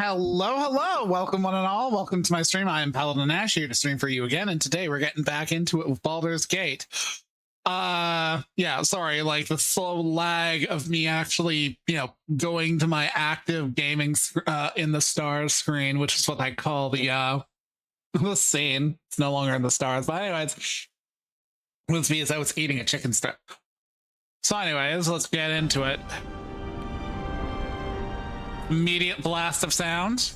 Hello, hello. Welcome one and all. Welcome to my stream. I am Paladin Ashe here to stream for you again, and today we're getting back into it with Baldur's Gate. Yeah, sorry, like the slow lag of me actually, going to my active gaming in the stars screen, which is what I call the scene. It's no longer in the stars, but anyways, it was because I was eating a chicken strip. So anyways, let's get into it. Immediate blast of sound.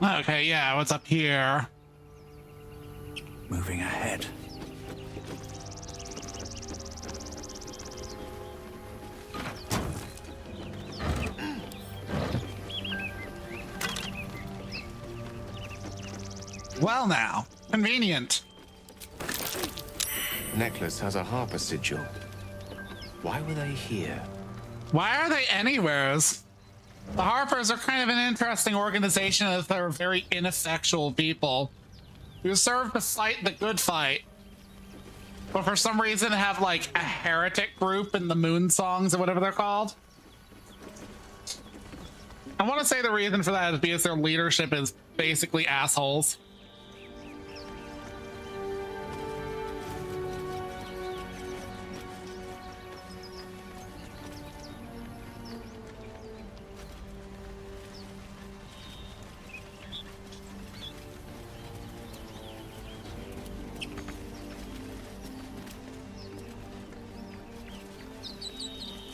Okay, yeah, what's up here? Moving ahead. Well now, convenient. Necklace has a harper sigil. Why were they here? Why are they anywheres? The Harpers are kind of an interesting organization as they're very ineffectual people who serve to fight the good fight, but for some reason have like a heretic group in the Moon Songs or whatever they're called. I want to say the reason for that is because their leadership is basically assholes.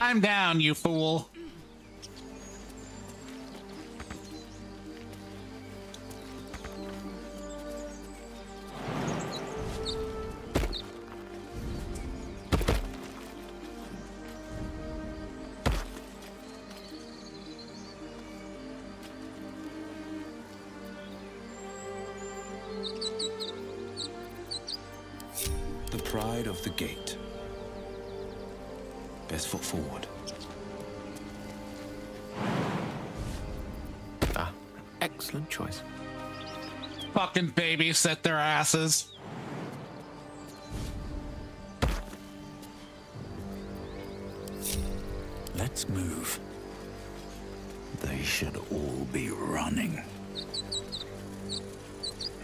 I'm down, you fool. The pride of the gate. Best foot forward. Ah, excellent choice. Fucking babysit their asses. Let's move. They should all be running.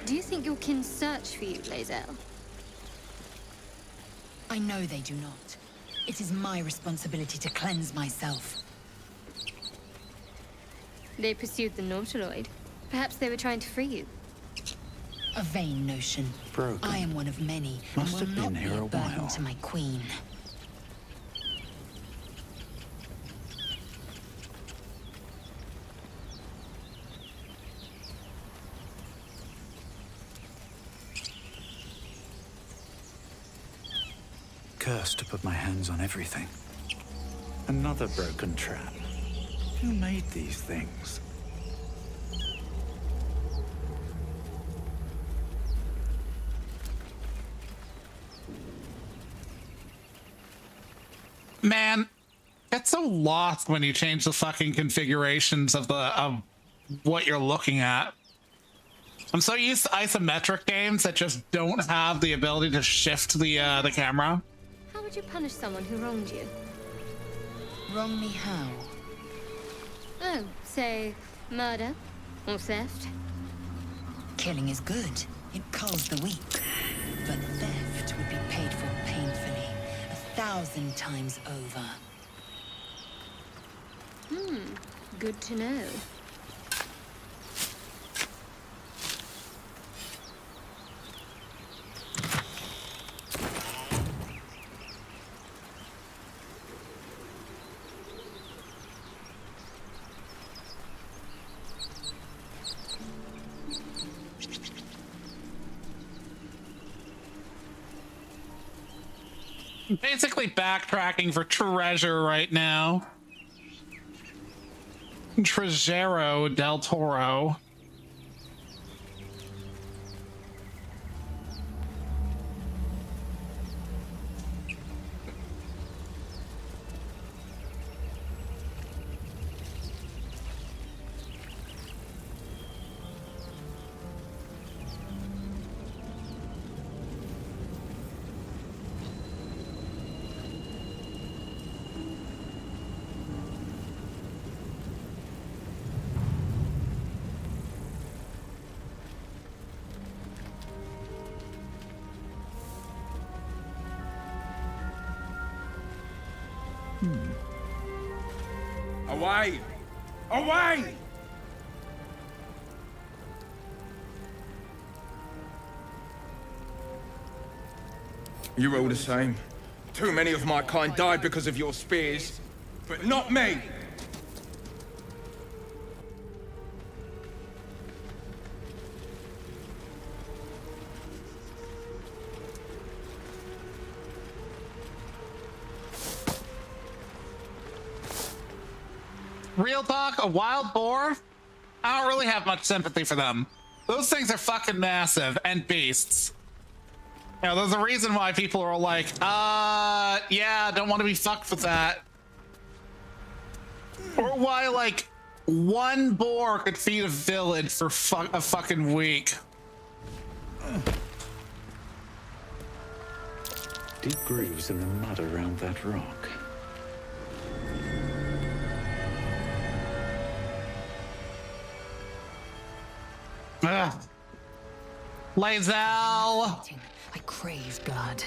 Do you think your kin search for you, Lae'zel? I know they do not. It is my responsibility to cleanse myself. They pursued the Nautiloid. Perhaps they were trying to free you. A vain notion. Broken. I am one of many, Must and have will been not here be a a burden while. to my queen. Cursed to put my hands on everything. Another broken trap. Who made these things? Man, it's so lost when you change the fucking configurations of what you're looking at. I'm so used to isometric games that just don't have the ability to shift the camera. How would you punish someone who wronged you? Wrong me how? Oh, say, murder or theft? Killing is good. It culls the weak. But theft would be paid for painfully, 1,000 times over. Good to know. Basically backtracking for treasure right now. Trejero del Toro. Away! Away! You're all the same. Too many of my kind died because of your spears, but not me! Real talk, a wild boar? I don't really have much sympathy for them. Those things are fucking massive and beasts. You know, there's a reason why people are like, yeah, don't want to be fucked with that. Or why, like, one boar could feed a village for a fucking week. Deep grooves in the mud around that rock. Ugh. Lae'zel! I crave blood.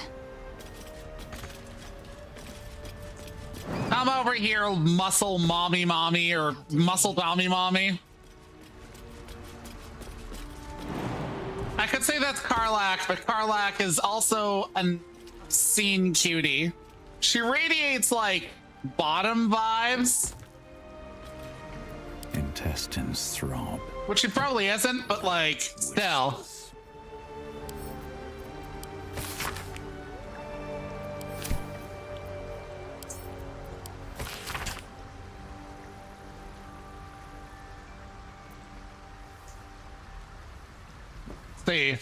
Come over here, muscle mommy or muscle mommy. I could say that's Karlach, but Karlach is also an obscene cutie. She radiates like bottom vibes. Intestines throb. Which she probably isn't, but like, still. See,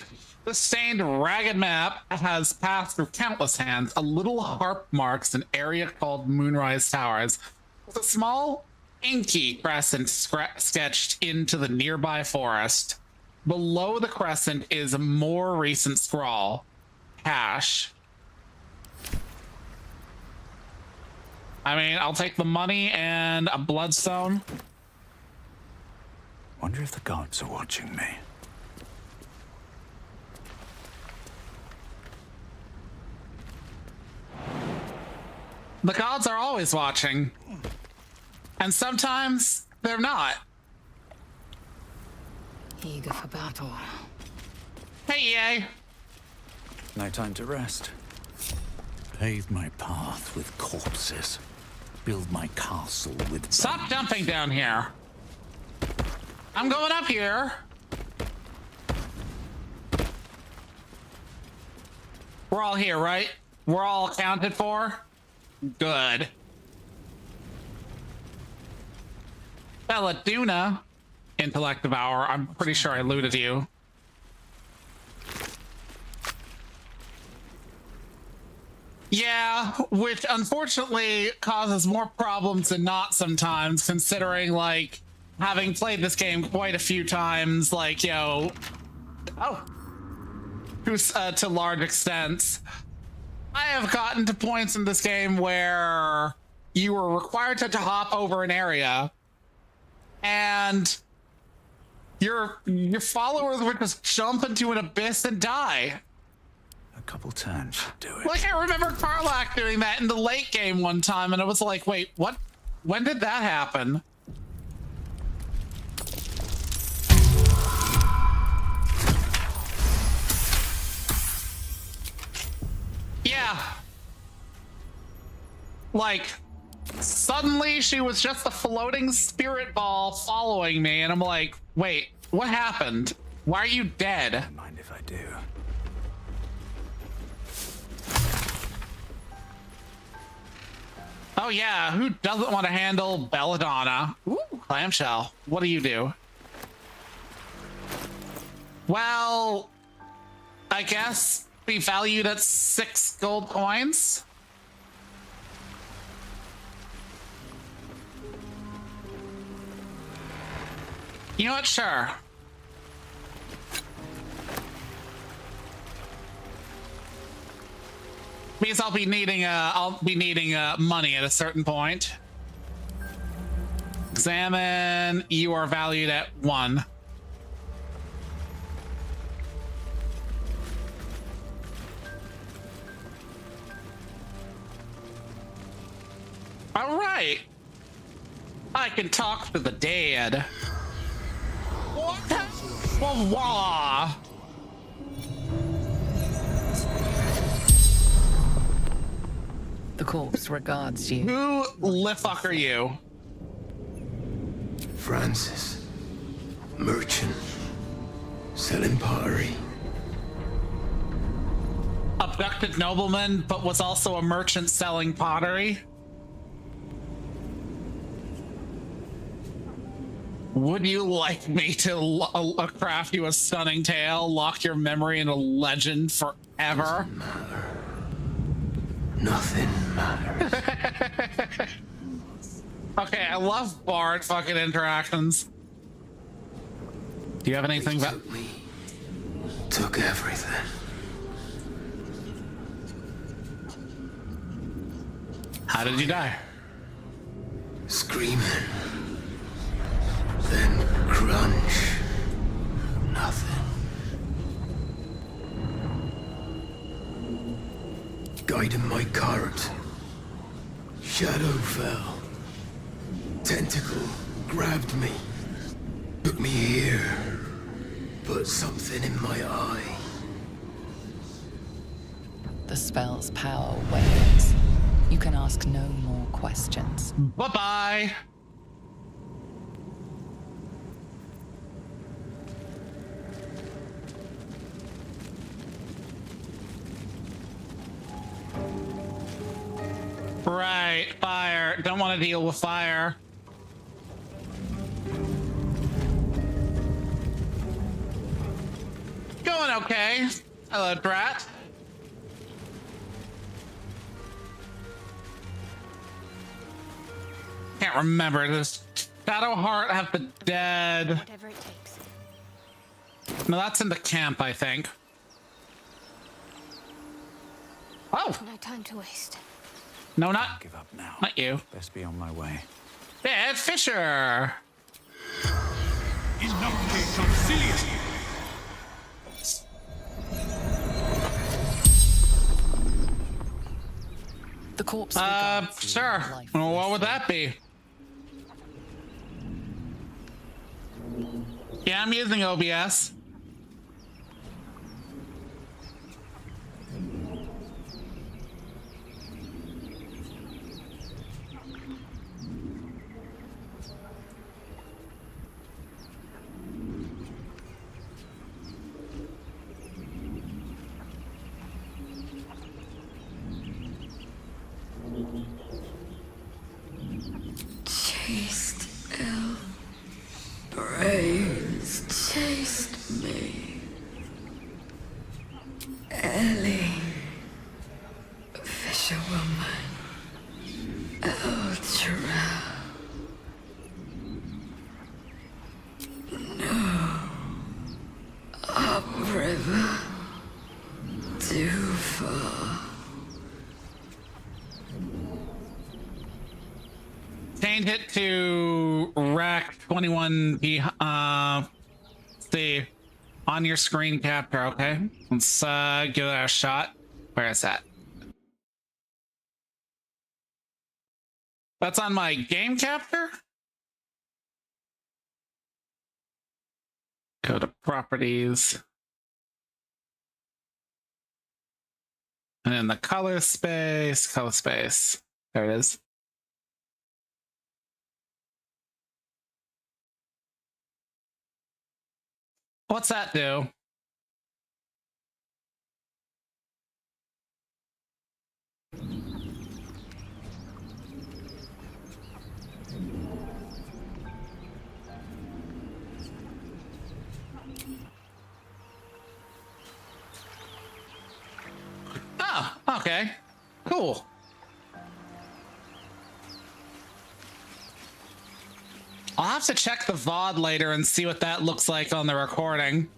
this stained, ragged map has passed through countless hands. A little harp marks an area called Moonrise Towers, with a small, inky crescent sketched into the nearby forest. Below the crescent is a more recent scrawl. Ashe. I mean, I'll take the money and a bloodstone. Wonder if the gods are watching me. The gods are always watching. And sometimes they're not. Eager for battle. Hey, EA. No time to rest. Pave my path with corpses. Build my castle with... Stop jumping down here. I'm going up here. We're all here, right? We're all accounted for? Good. Belladuna. Intellect Devour. I'm pretty sure I looted you. Yeah, which unfortunately causes more problems than not sometimes, considering, like, having played this game quite a few times, like, yo... Oh. To large extents. I have gotten to points in this game where you were required to hop over an area, and your followers would just jump into an abyss and die. A couple turns should do it. Like, I remember Karlach doing that in the late game one time, and I was like, wait, what? When did that happen? Yeah. Like, suddenly she was just a floating spirit ball following me, and I'm like, wait, what happened? Why are you dead? Don't mind if I do. yeah, who doesn't want to handle Belladonna? Ooh, clamshell. What do you do? Well, I guess be valued at 6 gold coins. You know what? Sure. Because I'll be needing money at a certain point. Examine. You are valued at 1. All right. I can talk to the dead. What? Wah. The corpse regards you. Who the fuck are you? Francis. Merchant. Selling pottery. Abducted nobleman, but was also a merchant selling pottery. Would you like me to craft you a stunning tale, lock your memory in a legend forever? Doesn't matter. Nothing matters. Okay, I love Bard fucking interactions. Do you have anything that Took me. Took everything. How did you die? Screaming. Then crunch. Nothing. Guiding my cart. Shadow fell. Tentacle grabbed me. Took me here. Put something in my eye. The spell's power wanes. You can ask no more questions. Bye-bye. Right, fire. Don't want to deal with fire. Going okay. Hello, Drat. Can't remember. Does Shadowheart have the dead? Whatever it takes. No, that's in the camp, I think. Oh, No time to waste. no, not Give up now. not you. Best be on my way. Dead Fisher. The corpse regards you, Sure. lifeless. Well, what would that be? Yeah, I'm using OBS. Chased ill brains chased me. Ellie, fisherwoman, Ultra. No, upriver, too far. Change it to rack 21p. See on your screen capture. Okay, let's give that a shot. Where is that? That's on my game capture. Go to properties. And then the color space. There it is. What's that do? Okay, cool. I'll have to check the VOD later and see what that looks like on the recording.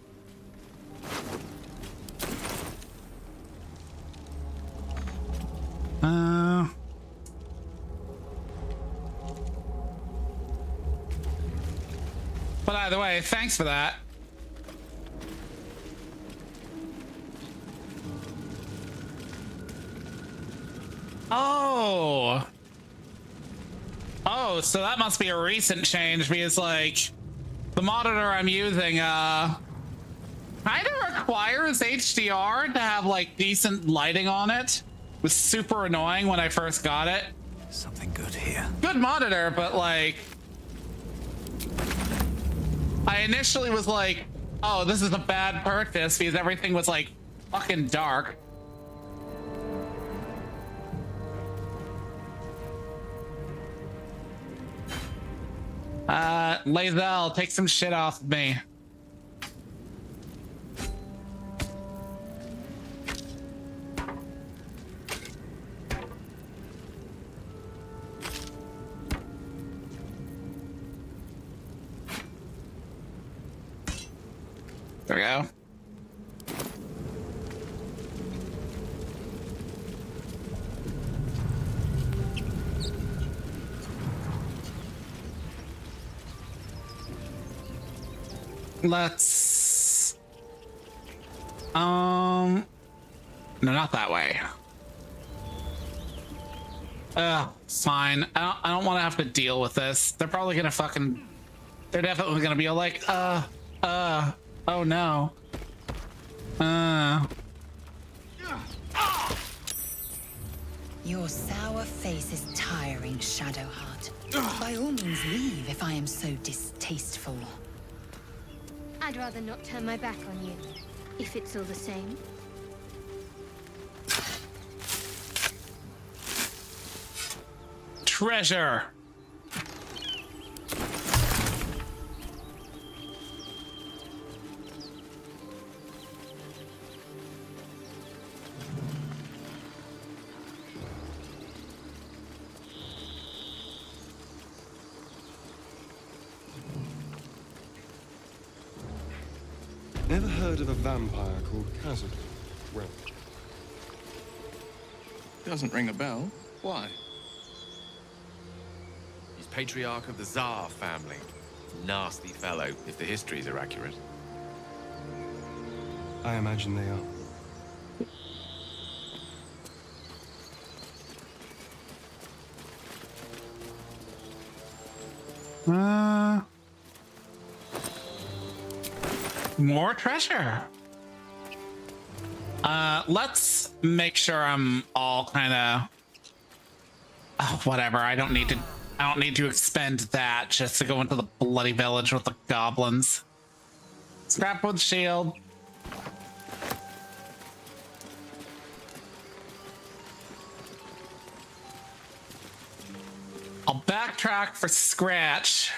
But either way, thanks for that. Oh. Oh, so that must be a recent change because, like, the monitor I'm using, kind of requires HDR to have, like, decent lighting on it. It was super annoying when I first got it. Something good here. Good monitor, but, like, I initially was like, oh, this is a bad purchase because everything was, like, fucking dark. Lae'zel, take some shit off of me. There we go. Let's no, not that way. It's fine. I don't want to have to deal with this. They're probably gonna fucking, they're definitely gonna be like, oh no. Your sour face is tiring, Shadowheart. By all means leave if I am so distasteful. I'd rather not turn my back on you, if it's all the same. Treasure. Never heard of a vampire called Khazad? Well, Doesn't ring a bell. Why? He's patriarch of the Tsar family. Nasty fellow, if the histories are accurate. I imagine they are. More treasure. Let's make sure I'm all kind of, oh, whatever. I don't need to expend that just to go into the bloody village with the goblins. Scrapwood shield. I'll backtrack for Scratch.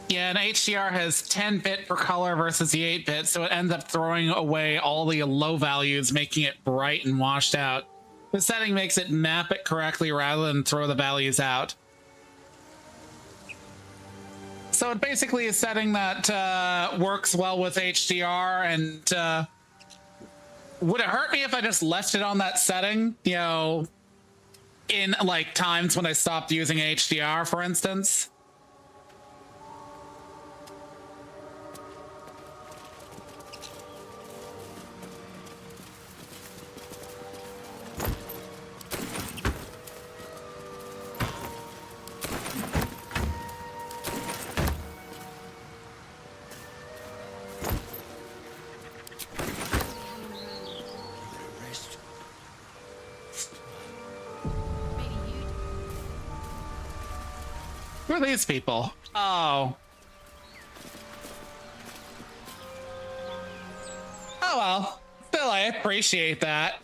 Yeah, and HDR has 10-bit for color versus the 8-bit, so it ends up throwing away all the low values, making it bright and washed out. The setting makes it map it correctly rather than throw the values out. So it basically is a setting that works well with HDR, and would it hurt me if I just left it on that setting, you know, in like times when I stopped using HDR, for instance? Who are these people? Oh. Oh well. Still, I appreciate that.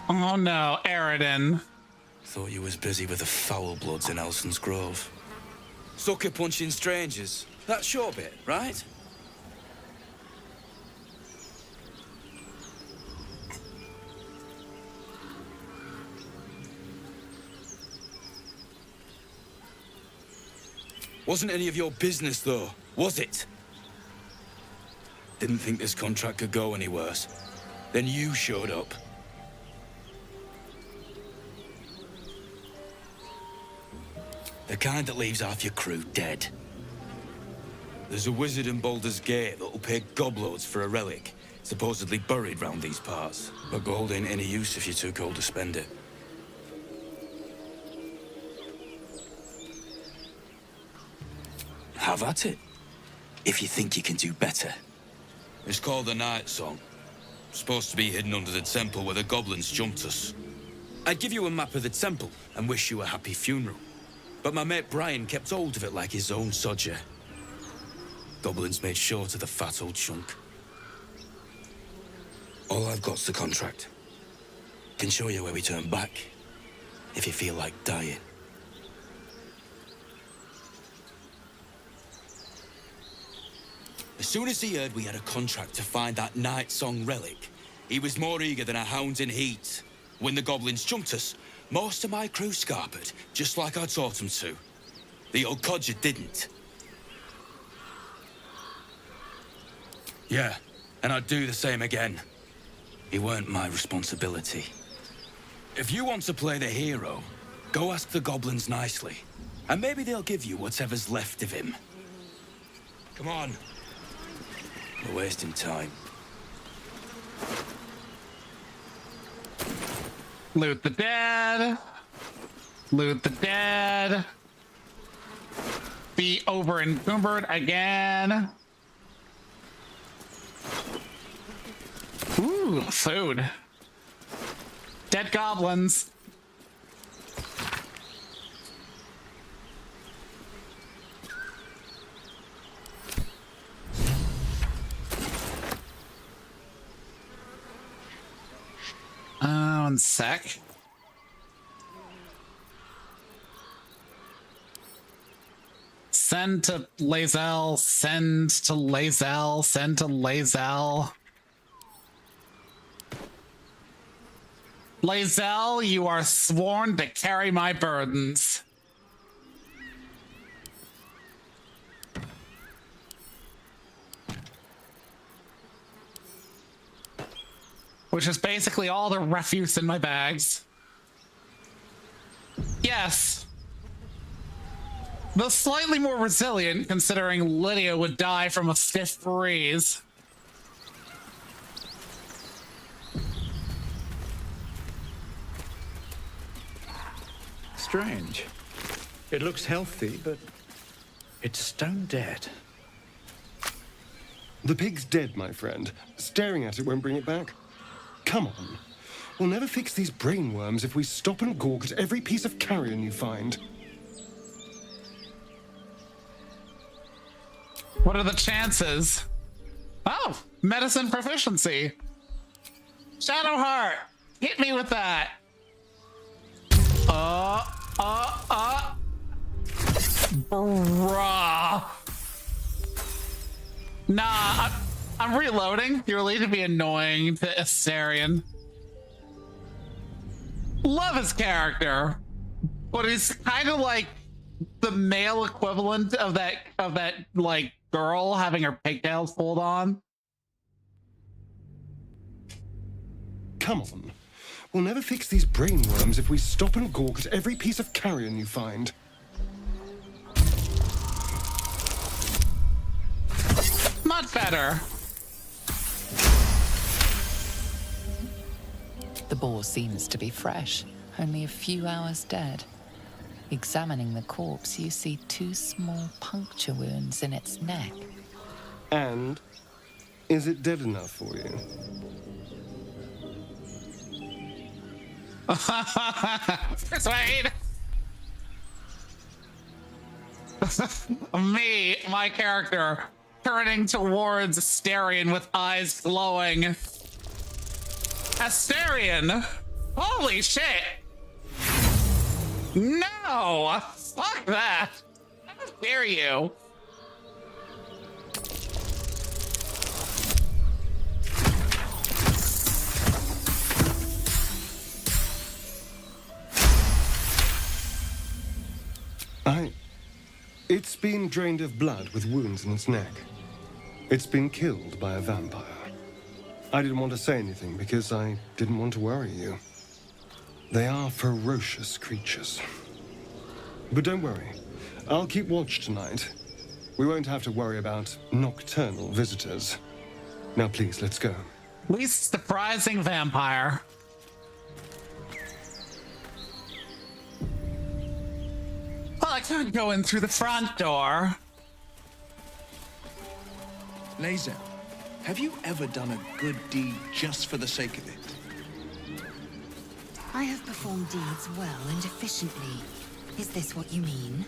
Oh no, Eridan. Thought you was busy with the foul bloods in Elson's Grove. Sucker punching strangers. That's your bit, right? Wasn't any of your business, though, was it? Didn't think this contract could go any worse. Then you showed up. The kind that leaves half your crew dead. There's a wizard in Baldur's Gate that'll pay gobloads for a relic, supposedly buried round these parts. But gold ain't any use if you're too cold to spend it. Have at it, if you think you can do better. It's called the Night Song. Supposed to be hidden under the temple where the goblins jumped us. I'd give you a map of the temple and wish you a happy funeral. But my mate Brian kept hold of it like his own sodger. Goblins made short of the fat old chunk. All I've got's the contract. Can show you where we turn back, if you feel like dying. As soon as he heard we had a contract to find that Night Song relic, he was more eager than a hound in heat. When the goblins jumped us, most of my crew scarpered, just like I taught them to. The old codger didn't. Yeah, and I'd do the same again. It weren't my responsibility. If you want to play the hero, go ask the goblins nicely, and maybe they'll give you whatever's left of him. Come on. We're wasting time. Loot the dead. Loot the dead. Be over encumbered again. Ooh, food. Dead goblins. One sec. Send to Lae'zel, send to Lae'zel, send to Lae'zel. Lae'zel, you are sworn to carry my burdens. Which is basically all the refuse in my bags. Yes. Though slightly more resilient, considering Lydia would die from a stiff breeze. Strange. It looks healthy, but it's stone dead. The pig's dead, my friend. Staring at it won't bring it back. Come on. We'll never fix these brain worms if we stop and gawk at every piece of carrion you find. What are the chances? Oh, medicine proficiency. Shadowheart, hit me with that. Bruh. Nah, I'm reloading. You're really to be annoying to Astarion. Love his character, but he's kind of like the male equivalent of that like girl having her pigtails pulled on. Come on. We'll never fix these brain worms if we stop and gawk at every piece of carrion you find. Much better. The boar seems to be fresh, only a few hours dead. Examining the corpse, you see 2 small puncture wounds in its neck. And is it dead enough for you? Persuade. Me, my character, turning towards Astarion with eyes glowing. Astarion! Holy shit! No! Fuck that! How dare you? It's been drained of blood with wounds in its neck. It's been killed by a vampire. I didn't want to say anything because I didn't want to worry you. They are ferocious creatures. But don't worry. I'll keep watch tonight. We won't have to worry about nocturnal visitors. Now please, let's go. Least surprising vampire. Well, I could go in through the front door. Lae'zel, have you ever done a good deed just for the sake of it? I have performed deeds well and efficiently. Is this what you mean?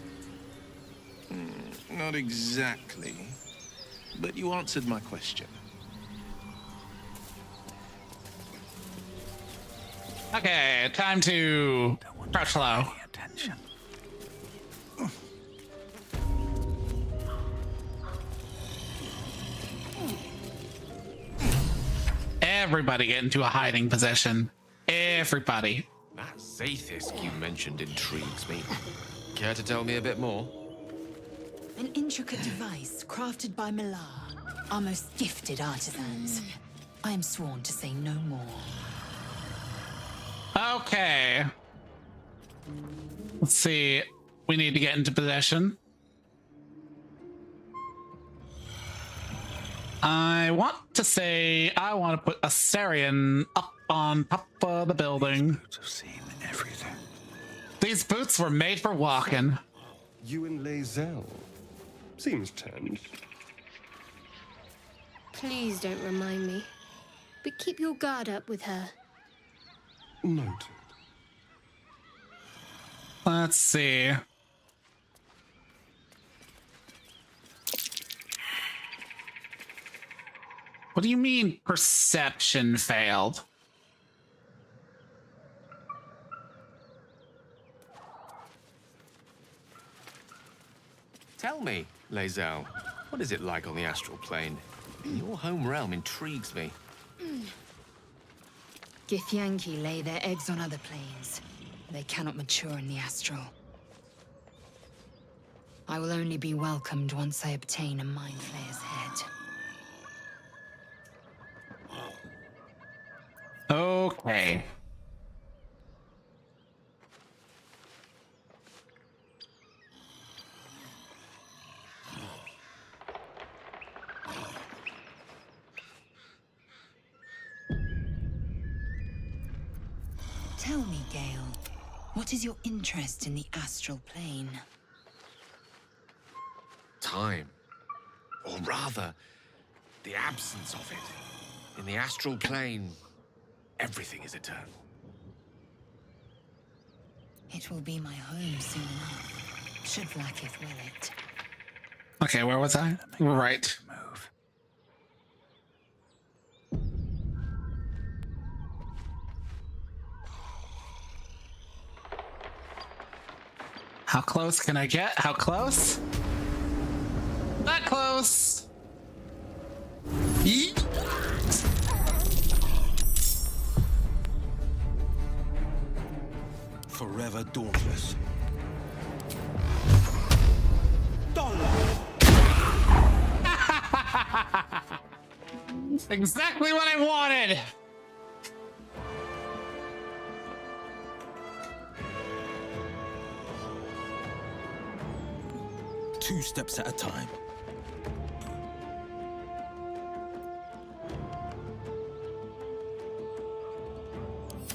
Not exactly. But you answered my question. Okay, time to crouch low. Attention. Everybody get into a hiding position. Everybody. That Zaithis you mentioned intrigues me. Care to tell me a bit more? An intricate device crafted by Malar, our most gifted artisans. I am sworn to say no more. Okay. Let's see. We need to get into possession. I want to say I want to put a Sarian up on top of the building. I've seen everything. These boots were made for walking. You and Lae'zel. Seems turned. Please don't remind me. But keep your guard up with her. Noted. Let's see. What do you mean perception failed? Tell me, Lae'zel, what is it like on the astral plane? Your home realm intrigues me. Githyanki lay their eggs on other planes. They cannot mature in the astral. I will only be welcomed once I obtain a Mind Flayer's head. Okay. Tell me, Gale, what is your interest in the astral plane? Time. Or rather, the absence of it. In the astral plane, everything is eternal. It will be my home soon enough, should Blackith will it. Okay, where was I? Right. Move. How close can I get? How close? Not close. Yeet. Forever dauntless. Exactly what I wanted. Two steps at a time.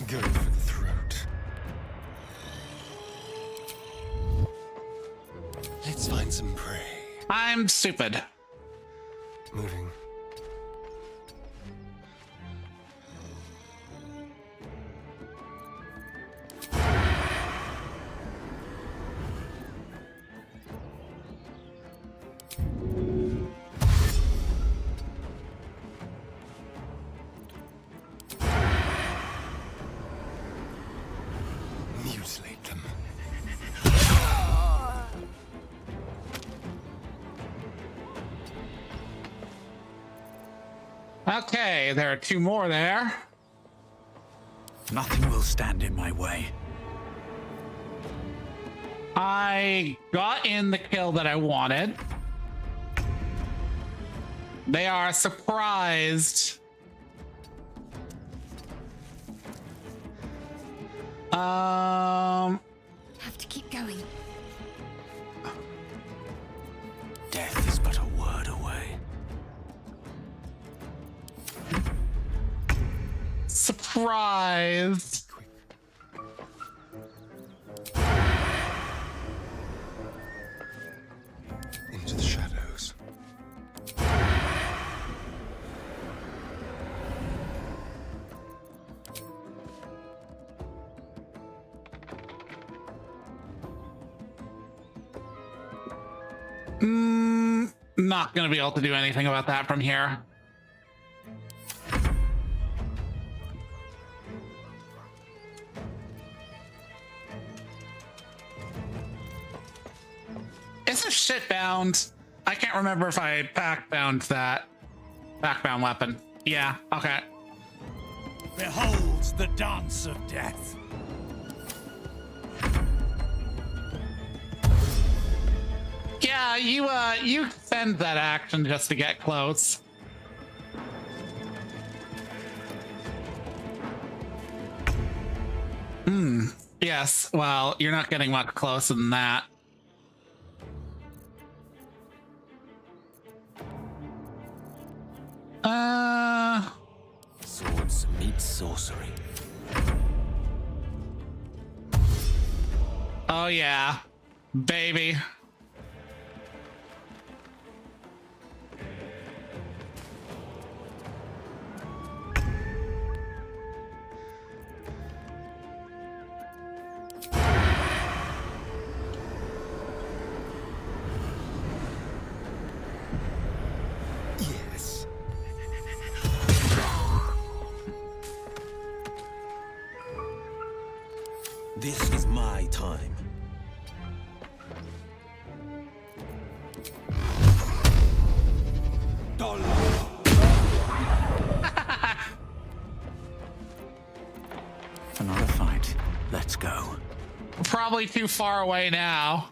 Going for the throat. Let's find some prey. I'm stupid. Moving. Mutilate them. Okay, there are two more there. Nothing will stand in my way. I got in the kill that I wanted. They are surprised. Have to keep going. Death is but a word away. Surprised. Into the shadows. Not gonna be able to do anything about that from here. Is this shit bound? I can't remember if I pack bound that. Pack bound weapon. Yeah, okay. Behold the dance of death. Yeah, you send that action just to get close. Yes, well, you're not getting much closer than that. Swords meet sorcery. Oh yeah, baby. Yes. This is my time. Another fight. Let's go. Probably too far away now.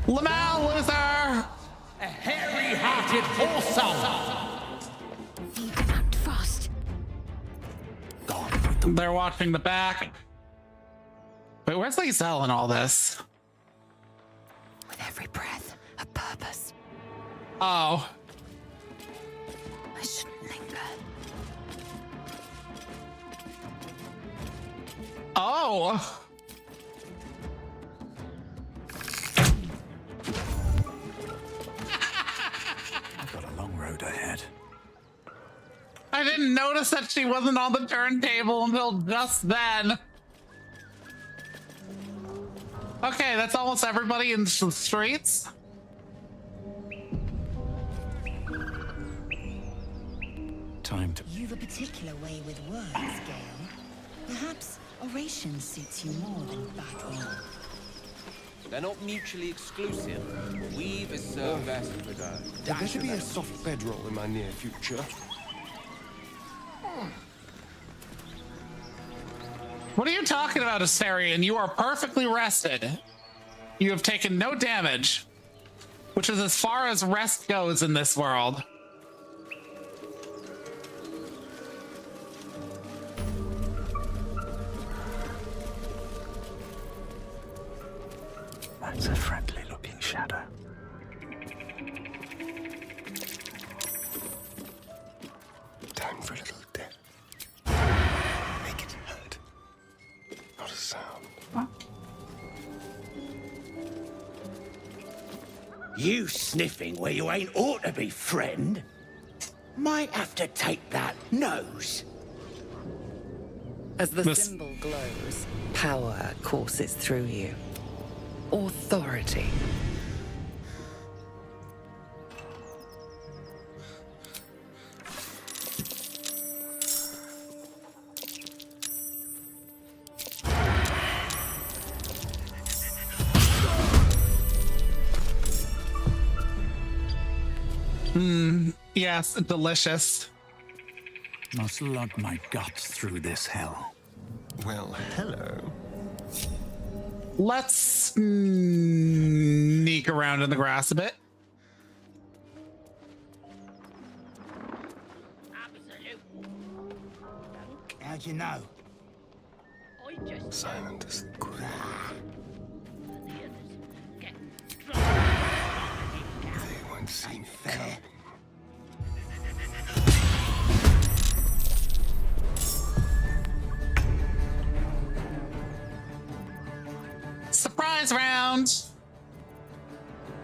Lamal, loser! A hairy-hearted whoreson. Need to act fast. They're watching the back. Wait, where's Lizelle in all this? With every breath, a purpose. Oh. I shouldn't linger. Oh. I've got a long road ahead. I didn't notice that she wasn't on the turntable until just then. Okay, that's almost everybody in the streets. Time to... You've a particular way with words, Gale. Perhaps oration suits you more than battle. They're not mutually exclusive. Weave is served best with a There better be a soft bedroll in my near future. What are you talking about, Astarion? You are perfectly rested. You have taken no damage, which is as far as rest goes in this world. That's a friendly-looking shadow. Time for a little death. Make it hurt. Not a sound. You sniffing where you ain't ought to be, friend? Might have to take that nose. As the symbol glows, power courses through you. Authority. Yes, delicious. Must lug my guts through this hell. Well, hello. Let's sneak around in the grass a bit. How'd you know? Silent as the grave. They won't see me coming. Surprise round.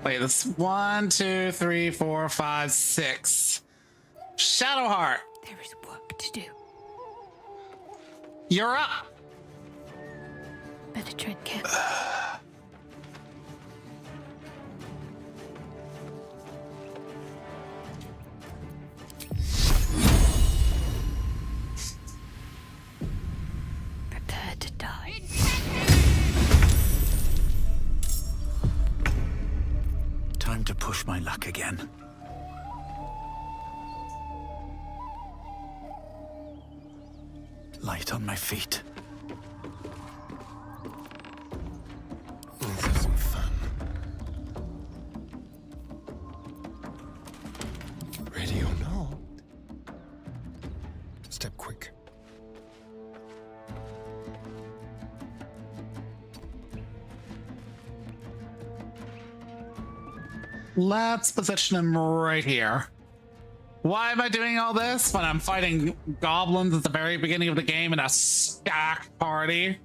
Wait, that's 1, 2, 3, 4, 5, 6. Shadowheart. There is work to do. You're up. Better tread carefully. Prepare to die. Time to push my luck again. Light on my feet. Let's have some fun. Ready or not? Step quick. Let's position him right here. Why am I doing all this when I'm fighting goblins at the very beginning of the game in a stacked party?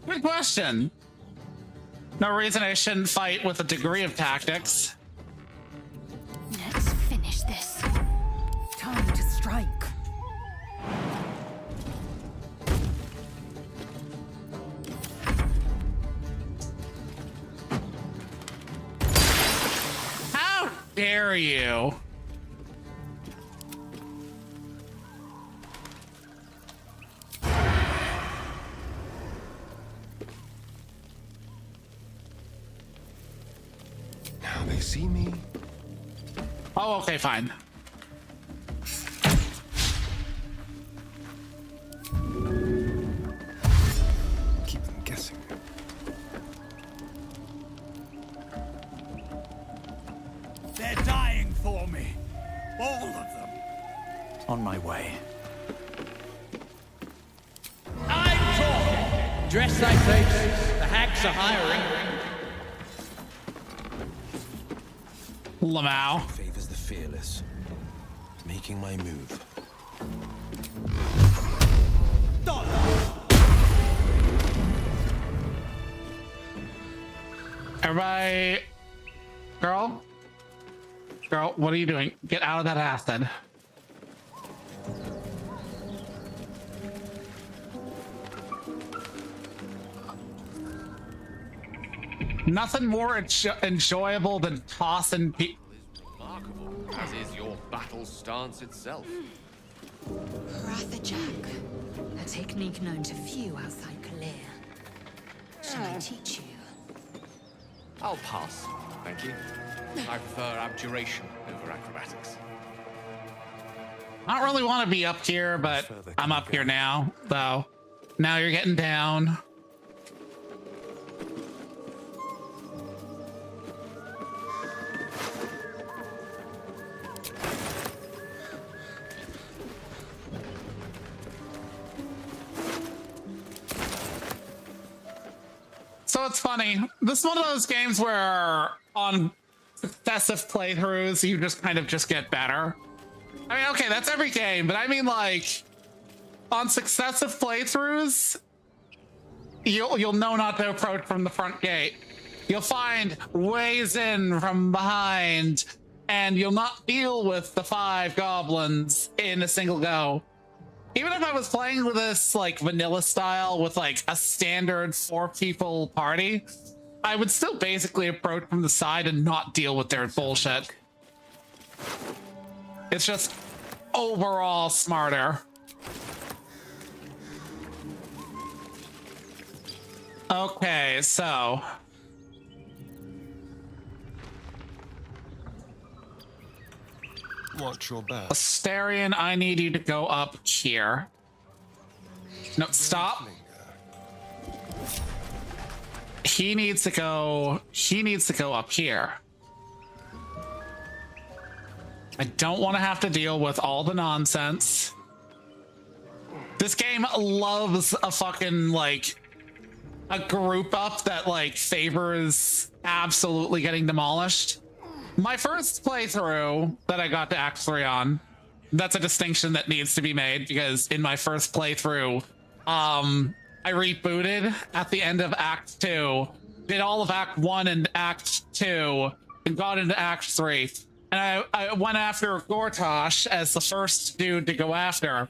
Good question. No reason I shouldn't fight with a degree of tactics. Let's finish this. Time to strike. How dare you? Now they see me. Oh, okay, fine. Keep them guessing. They're dying for me. All of them. On my way. I'm talking! Dress thy face. The hags are hiring. Lamau. Favors the fearless. Making my move. Everybody, girl, what are you doing? Get out of that acid. Nothing more enjoyable than tossing people. Remarkable, as is your battle stance itself. Jack, a technique known to few outside Kalir. Shall I teach you? I'll pass, thank you. I prefer abjuration over acrobatics. I don't really want to be up here, but I'm up here now, though. Now you're getting down. So it's funny. This is one of those games where on successive playthroughs, you just kind of just get better. I mean, okay, that's every game, but I mean, like, on successive playthroughs, you'll know not to approach from the front gate. You'll find ways in from behind, and you'll not deal with the 5 goblins in a single go. Even if I was playing with this like vanilla style with like a standard 4-people party, I would still basically approach from the side and not deal with their bullshit. It's just overall smarter. Okay, so Watch your back. Asterion, I need you to go up here. No, stop. he needs to go up here. I don't want to have to deal with all the nonsense. This game loves a fucking, like, a group up that, like, favors absolutely getting demolished. My first playthrough that I got to Act 3 on, that's a distinction that needs to be made, because in my first playthrough, I rebooted at the end of Act 2, did all of Act 1 and Act 2, and got into Act 3. And I went after Gortash as the first dude to go after.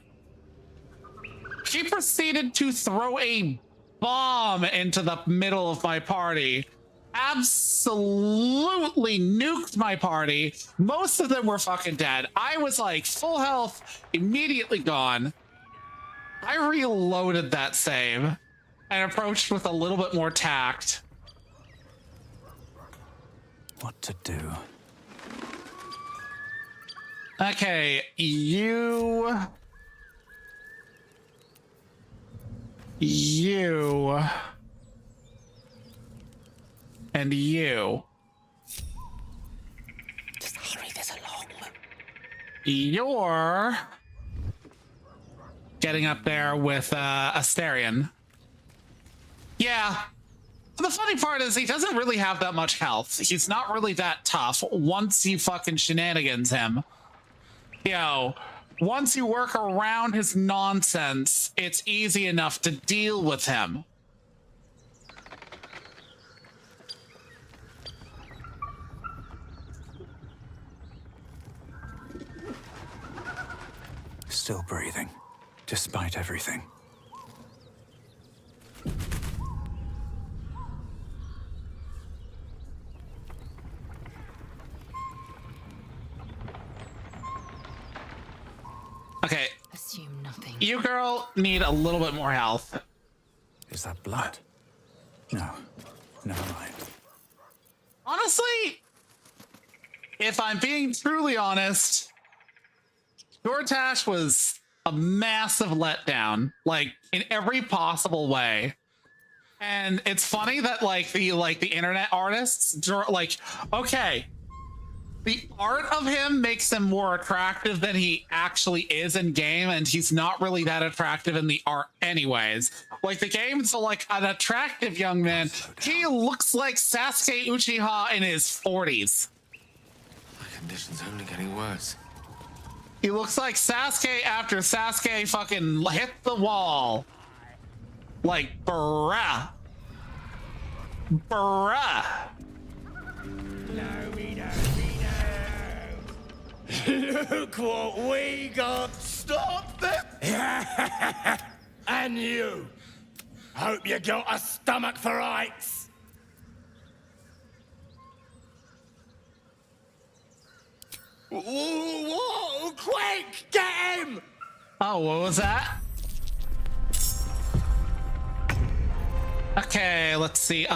She proceeded to throw a bomb into the middle of my party. Absolutely nuked my party. Most of them were fucking dead. I was like full health, immediately gone. I reloaded that save and approached with a little bit more tact. What to do? Okay, you and you. Just hurry this along. You're getting up there with Asterion. Yeah. The funny part is he doesn't really have that much health. He's not really that tough once you fucking shenanigans him. Yo, once you work around his nonsense, it's easy enough to deal with him. Still breathing, despite everything. Okay. Assume nothing. You, girl, need a little bit more health. Is that blood? No, never mind. Honestly, if I'm being truly honest, Gortash was a massive letdown, like in every possible way. And it's funny that like the internet artists draw, like, okay, the art of him makes him more attractive than he actually is in game, and he's not really that attractive in the art anyways. Like, the game's like an attractive young man. He looks like Sasuke Uchiha in his 40s. My condition's only getting worse. He looks like Sasuke after Sasuke fucking hit the wall. Like, bruh. Bruh. Look what we got! Stop them! And you! Hope you got a stomach for heights! Whoa! Quick! Get him! Oh, what was that? Okay, let's see.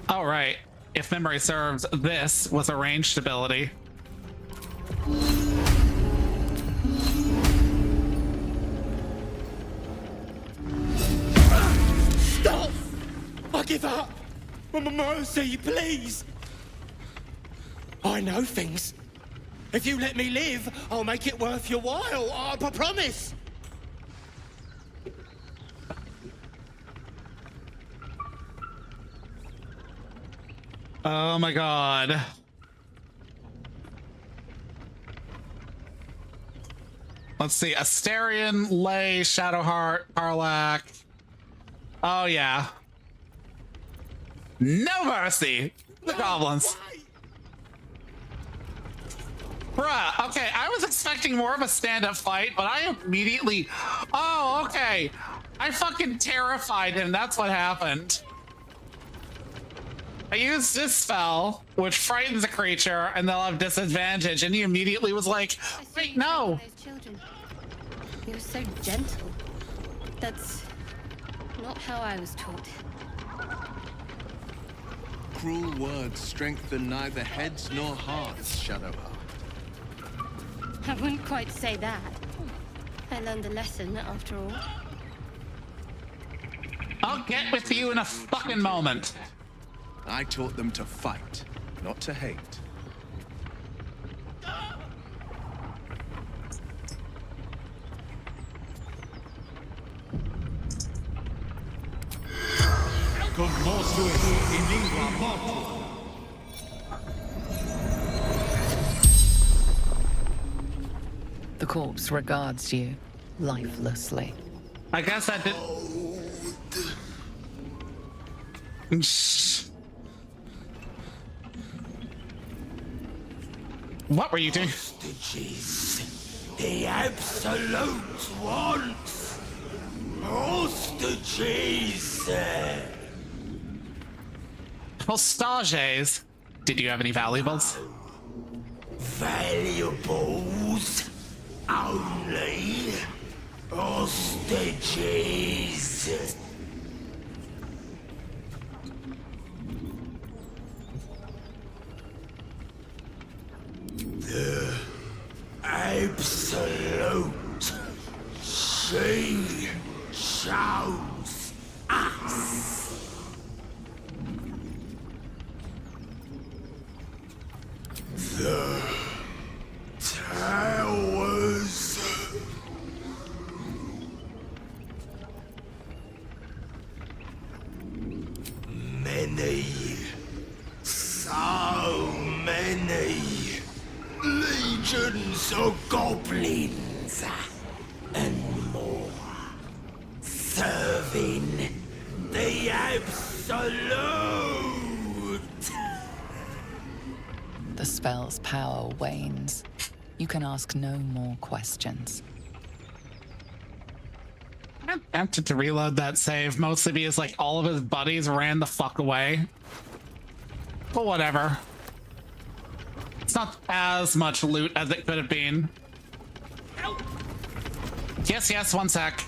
All right. If memory serves, this was a ranged ability. Stop! I give up! Mercy, please! I know things. If you let me live, I'll make it worth your while. I promise! Oh my god. Let's see. Asterion, Lay, Shadowheart, Karlach. Oh yeah. No mercy! The goblins. Bruh, okay, I was expecting more of a stand-up fight, but I immediately... Oh, okay. I fucking terrified him, that's what happened. I used this spell, which frightens a creature, and they'll have disadvantage, and he immediately was like, wait, no! Those children. He was so gentle. That's not how I was taught. cruel words strengthen neither heads nor hearts, Shadowheart. I wouldn't quite say that. I learned a lesson, after all. I'll get with you in a fucking moment. I taught them to fight, not to hate. The corpse regards you lifelessly. I guess I did. What were you doing? Hostages. The Absolute wants hostages. Hostages. Did you have any valuables? Valuables only. Hostages. The Absolute. She chose us. The towers. Many. So many. Legions of goblins. And more. Serving the Absolute. The spell's power wanes. You can ask no more questions. I'm tempted to reload that save, mostly because like all of his buddies ran the fuck away. But whatever. It's not as much loot as it could have been. Yes, yes, one sec.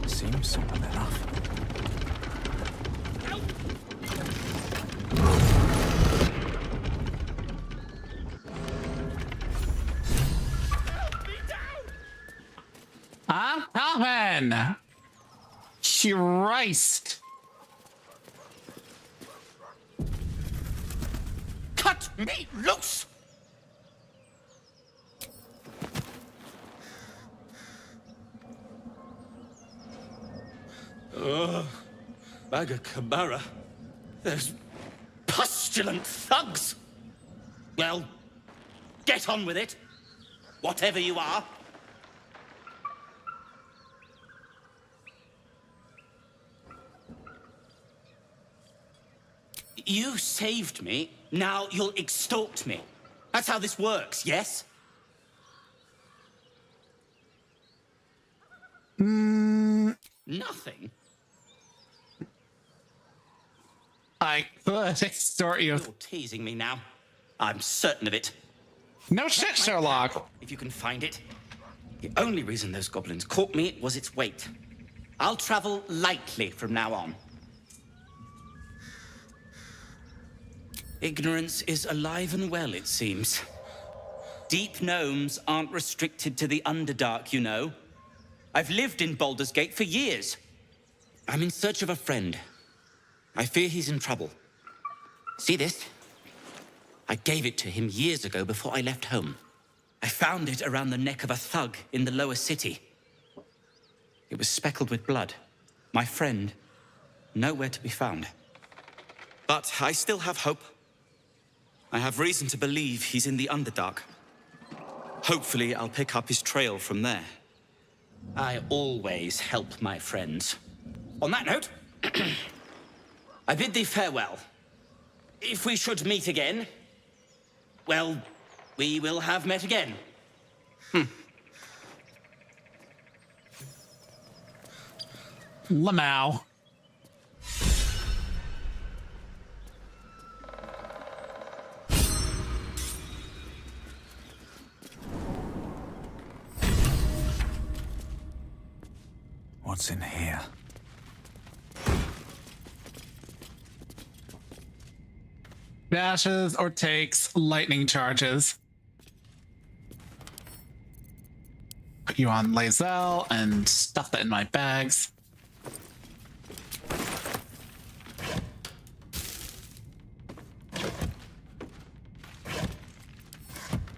Seems simple enough. I'm coming! Christ! Cut me loose! Bagakabara. Those pustulant thugs. Well, get on with it. Whatever you are. You saved me. Now you'll extort me. That's how this works, yes? Nothing. I could extort you. You're teasing me now. I'm certain of it. No shit, Sherlock. If you can find it. The only reason those goblins caught me was its weight. I'll travel lightly from now on. Ignorance is alive and well, it seems. Deep gnomes aren't restricted to the Underdark, you know. I've lived in Baldur's Gate for years. I'm in search of a friend. I fear he's in trouble. See this? I gave it to him years ago before I left home. I found it around the neck of a thug in the lower city. It was speckled with blood. My friend, nowhere to be found. But I still have hope. I have reason to believe he's in the Underdark. Hopefully, I'll pick up his trail from there. I always help my friends. On that note, I bid thee farewell. If we should meet again, well, we will have met again. Lamau. What's in here? Dashes or takes lightning charges. Put you on Lae'zel and stuff that in my bags.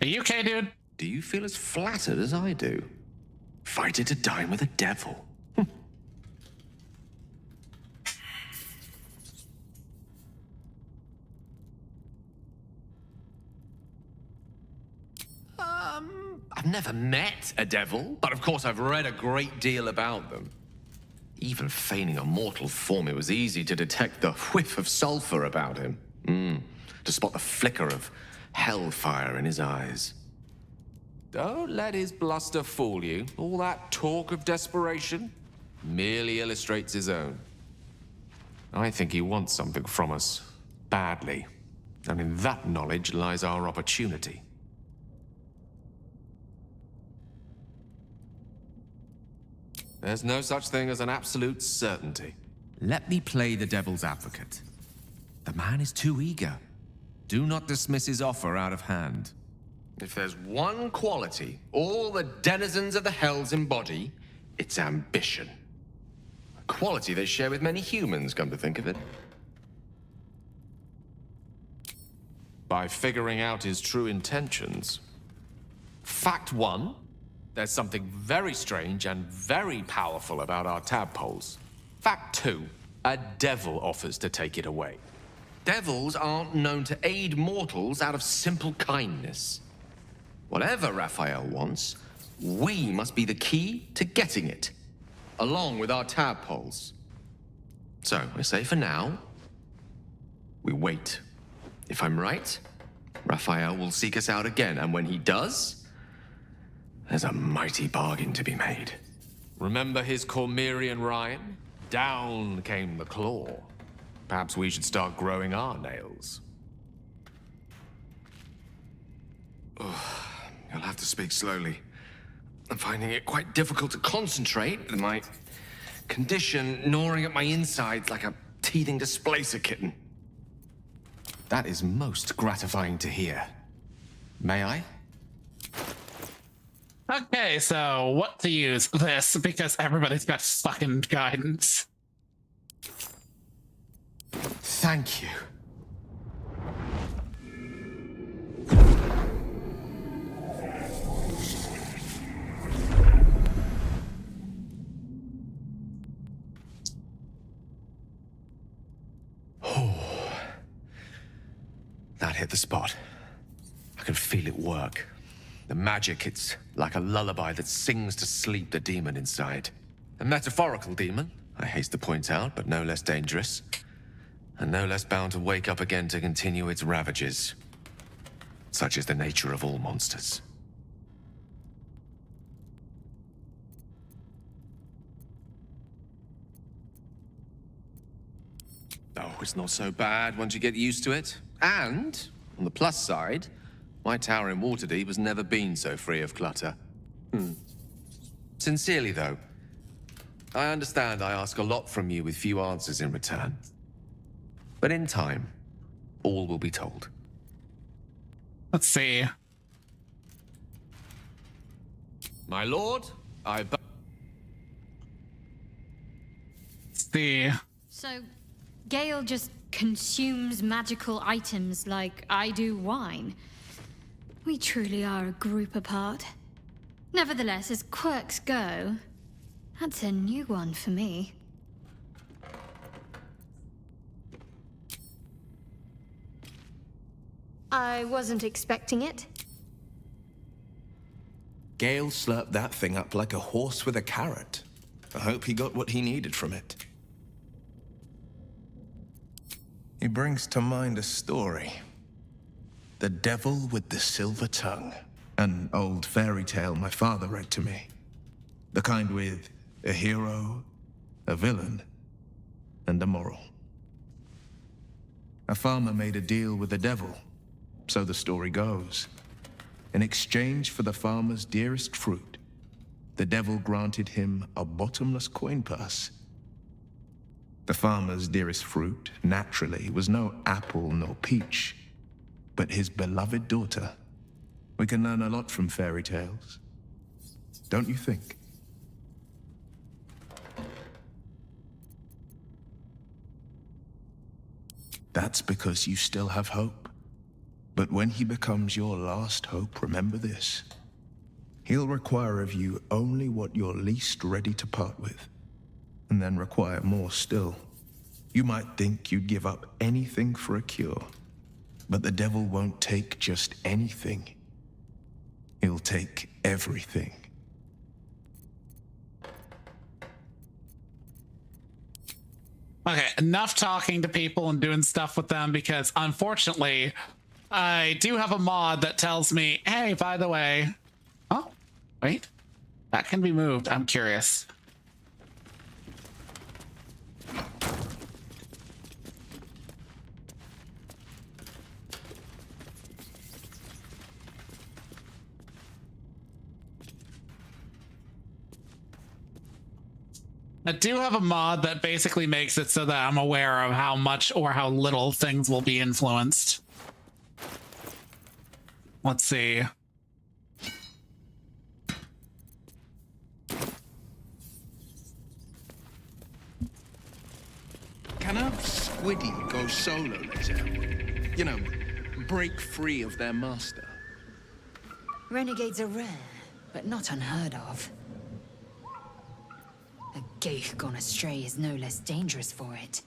Are you okay, dude? Do you feel as flattered as I do? Fighter to dine with a devil. I've never met a devil, but of course I've read a great deal about them. Even feigning a mortal form, it was easy to detect the whiff of sulfur about him. To spot the flicker of hellfire in his eyes. Don't let his bluster fool you. All that talk of desperation merely illustrates his own. I think he wants something from us, badly. And in that knowledge lies our opportunity. There's no such thing as an absolute certainty. Let me play the devil's advocate. The man is too eager. Do not dismiss his offer out of hand. If there's one quality all the denizens of the hells embody, it's ambition. A quality they share with many humans, come to think of it. By figuring out his true intentions. Fact one, there's something very strange and very powerful about our tadpoles. Fact two, a devil offers to take it away. Devils aren't known to aid mortals out of simple kindness. Whatever Raphael wants, we must be the key to getting it, along with our tadpoles. So, I say for now, we wait. If I'm right, Raphael will seek us out again, and when he does, there's a mighty bargain to be made. Remember his Cormyrean rhyme? Down came the claw. Perhaps we should start growing our nails. You'll have to speak slowly. I'm finding it quite difficult to concentrate with my condition gnawing at my insides like a teething displacer kitten. That is most gratifying to hear. May I? Okay, so what to use this, because everybody's got fucking guidance. Thank you. That hit the spot. I can feel it work. The magic, it's like a lullaby that sings to sleep the demon inside. A metaphorical demon, I haste to point out, but no less dangerous. And no less bound to wake up again to continue its ravages. Such is the nature of all monsters. Oh, it's not so bad once you get used to it. And, on the plus side, my tower in Waterdeep has never been so free of clutter. Sincerely, though, I understand I ask a lot from you with few answers in return. But in time, all will be told. Let's see. My lord, see. So, Gale just consumes magical items like I do wine. We truly are a group apart. Nevertheless, as quirks go, that's a new one for me. I wasn't expecting it. Gale slurped that thing up like a horse with a carrot. I hope he got what he needed from it. He brings to mind a story. The Devil with the Silver Tongue. An old fairy tale my father read to me. The kind with a hero, a villain, and a moral. A farmer made a deal with the devil, so the story goes. In exchange for the farmer's dearest fruit, the devil granted him a bottomless coin purse. The farmer's dearest fruit, naturally, was no apple nor peach, but his beloved daughter. We can learn a lot from fairy tales, don't you think? That's because you still have hope. But when he becomes your last hope, remember this. He'll require of you only what you're least ready to part with, and then require more still. You might think you'd give up anything for a cure, but the devil won't take just anything. He'll take everything. Okay, enough talking to people and doing stuff with them, because unfortunately, I do have a mod that tells me, hey, by the way, oh, wait, that can be moved. I'm curious. I do have a mod that basically makes it so that I'm aware of how much or how little things will be influenced. Let's see. Can a squiddy go solo, later? You know, break free of their master. Renegades are rare, but not unheard of. A geich gone astray is no less dangerous for it,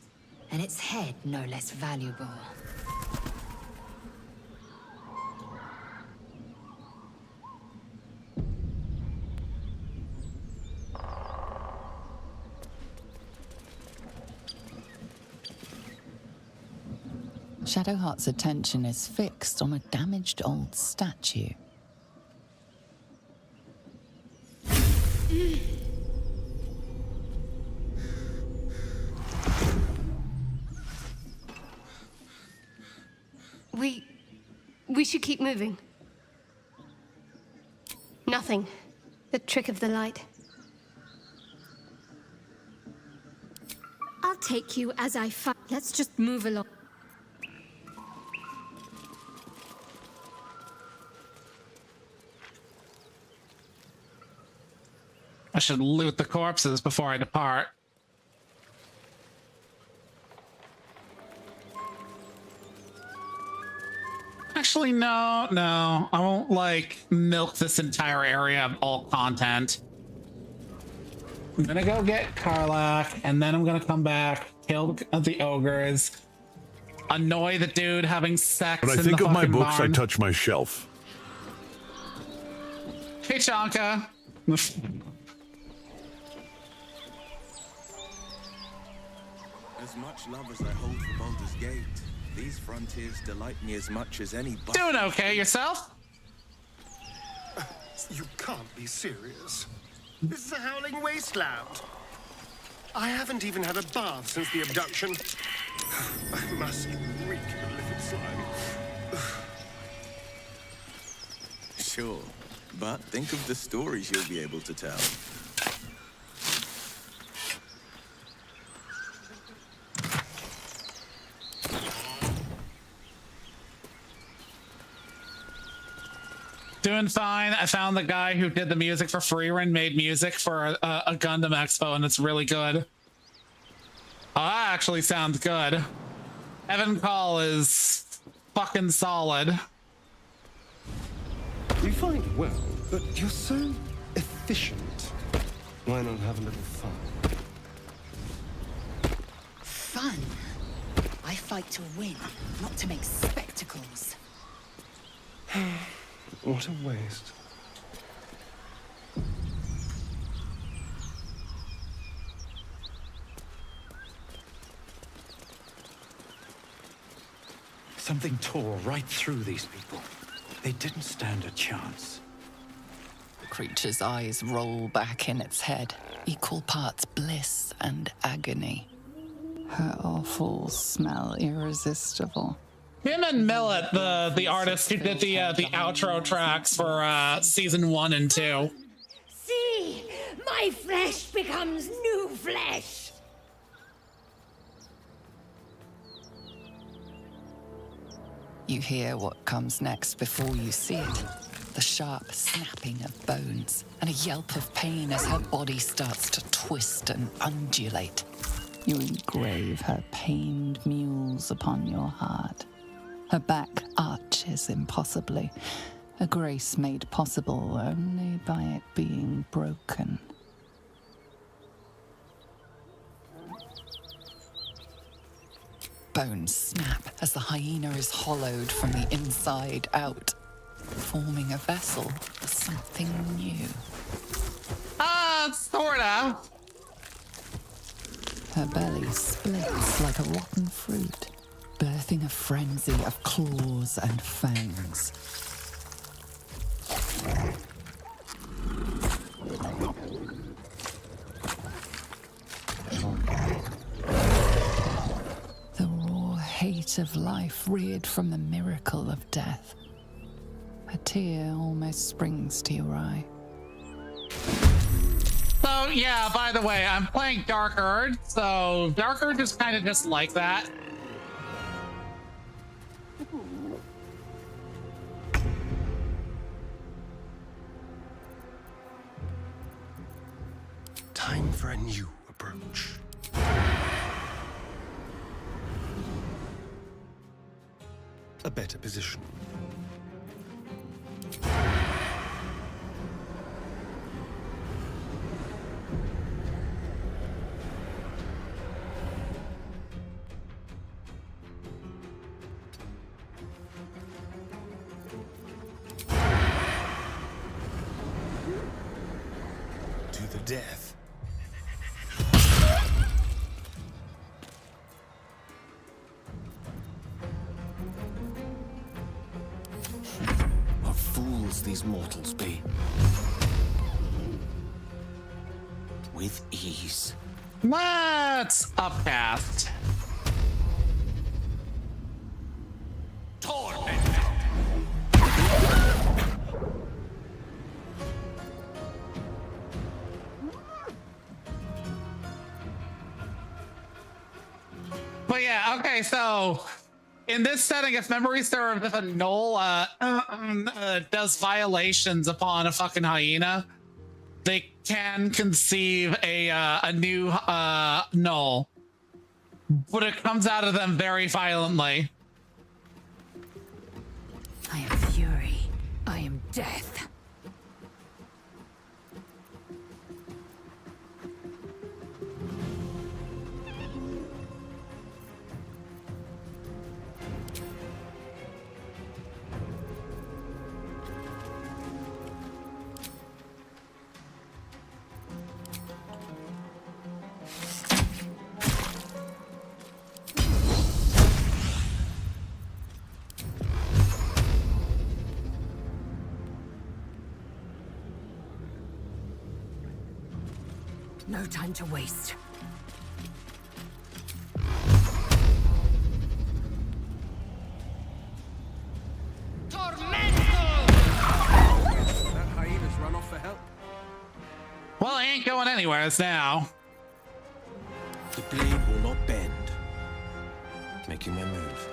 and its head no less valuable. Shadowheart's attention is fixed on a damaged old statue. We should keep moving. Nothing. The trick of the light. I'll take you as I find. Let's just move along. I should loot the corpses before I depart. Actually, no. I won't, like, milk this entire area of all content. I'm gonna go get Karlach, and then I'm gonna come back, kill the ogres, annoy the dude having sex in the When I think of my books, barn. I touch my shelf. Hey, Chanka. As much love as I hold for Baldur's Gate, these frontiers delight me as much as any. Doing okay, yourself? You can't be serious. This is a howling wasteland. I haven't even had a bath since the abduction. I must reek of livid slime. Sure, but think of the stories you'll be able to tell. Doing fine. I found the guy who did the music for Freerun, made music for a Gundam Expo, and it's really good. Oh, that actually sounds good. Evan Call is fucking solid. You fight well, but you're so efficient. Why not have a little fun? Fun? I fight to win, not to make spectacles. What a waste. Something tore right through these people. They didn't stand a chance. The creature's eyes roll back in its head, equal parts bliss and agony. Her awful smell irresistible. Him and Millet, the artist who did the outro tracks for season 1 and 2. See! My flesh becomes new flesh! You hear what comes next before you see it. The sharp snapping of bones and a yelp of pain as her body starts to twist and undulate. You engrave her pained mules upon your heart. Her back arches impossibly, a grace made possible only by it being broken. Bones snap as the hyena is hollowed from the inside out, forming a vessel for something new. Sorta. Her belly splits like a rotten fruit, birthing a frenzy of claws and fangs. The raw hate of life reared from the miracle of death. A tear almost springs to your eye. So yeah, by the way, I'm playing Dark Urge, so Dark Urge is kind of just like that. Time for a new approach. A better position. To the death. What fools these mortals be. With ease. Let's upcast. But yeah, okay, so in this setting, if memory serves, if a gnoll does violations upon a fucking hyena, they can conceive a new gnoll, but it comes out of them very violently. I am fury. I am death. No time to waste. That hyena's run off for help. Well, I ain't going anywhere now. The blade will not bend. Making my move.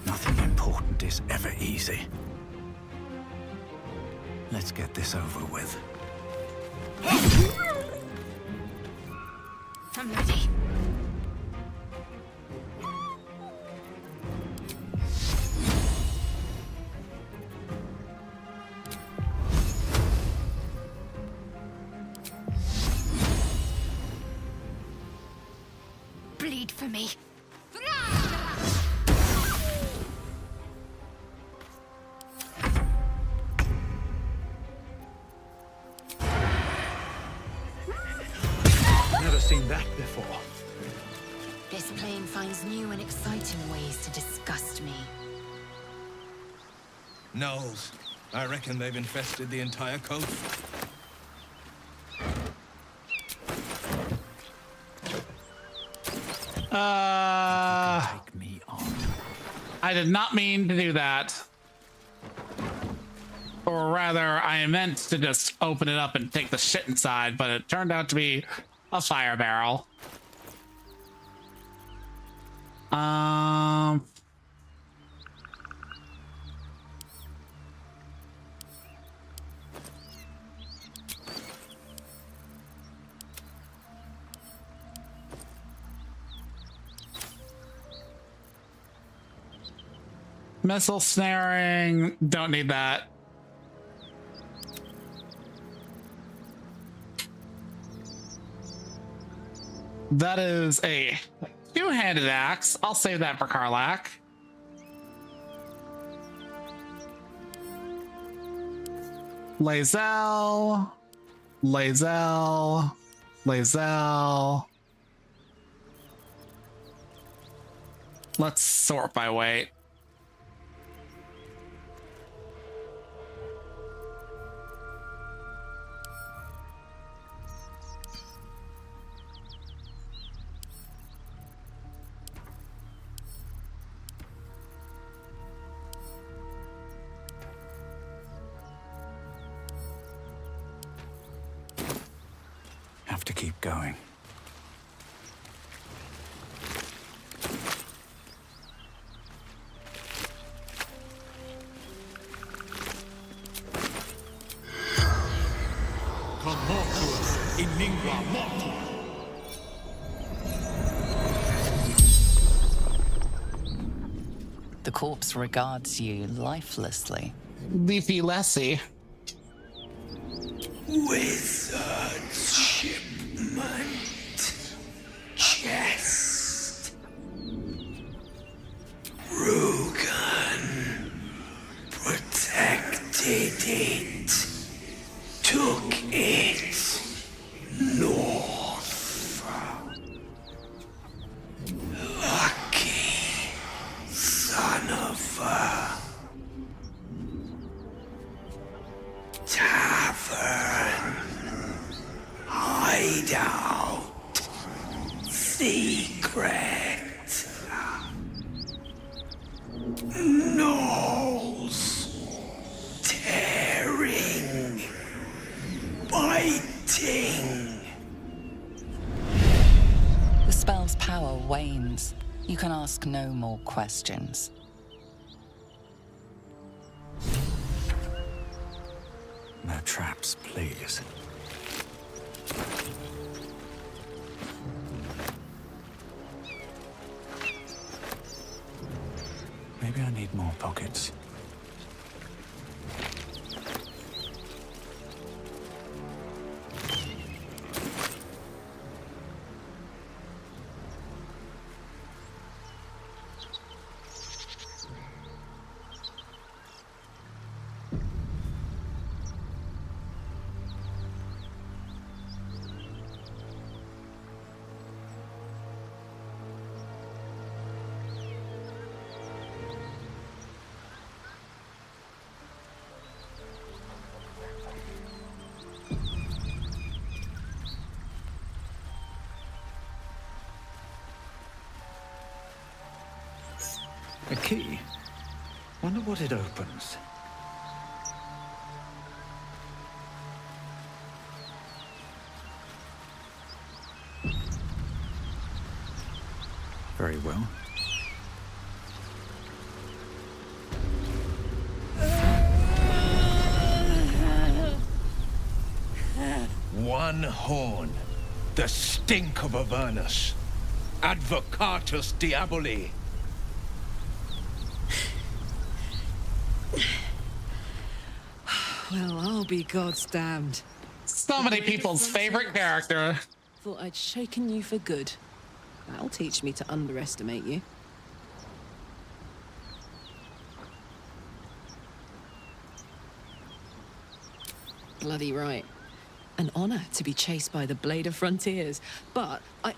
Nothing important is ever easy. Let's get this over with. I'm ready. Bleed for me. Never seen that before. This plane finds new and exciting ways to disgust me. Gnolls. I reckon they've infested the entire coast. Take me on. I did not mean to do that. Or rather, I meant to just open it up and take the shit inside, but it turned out to be a fire barrel. Missile snaring, don't need that. That is a two-handed axe. I'll save that for Karlach. Lae'zel. Lae'zel. Lae'zel. Let's sort by weight. Have to keep going. in lingua mortis. The corpse regards you lifelessly. Leafy Lassie. Wizard's shipment chest. Rugan protected it, took it north. Lucky son of a tavern hideout secret. Gnolls tearing, biting. The spell's power wanes. You can ask no more questions. No traps, please. Maybe I need more pockets. A key? Wonder what it opens. Very well. One horn. The stink of Avernus. Advocatus Diaboli. Well, I'll be God's damned. So many people's favorite character. Thought I'd shaken you for good. That'll teach me to underestimate you. Bloody right. An honor to be chased by the Blade of Frontiers, but I...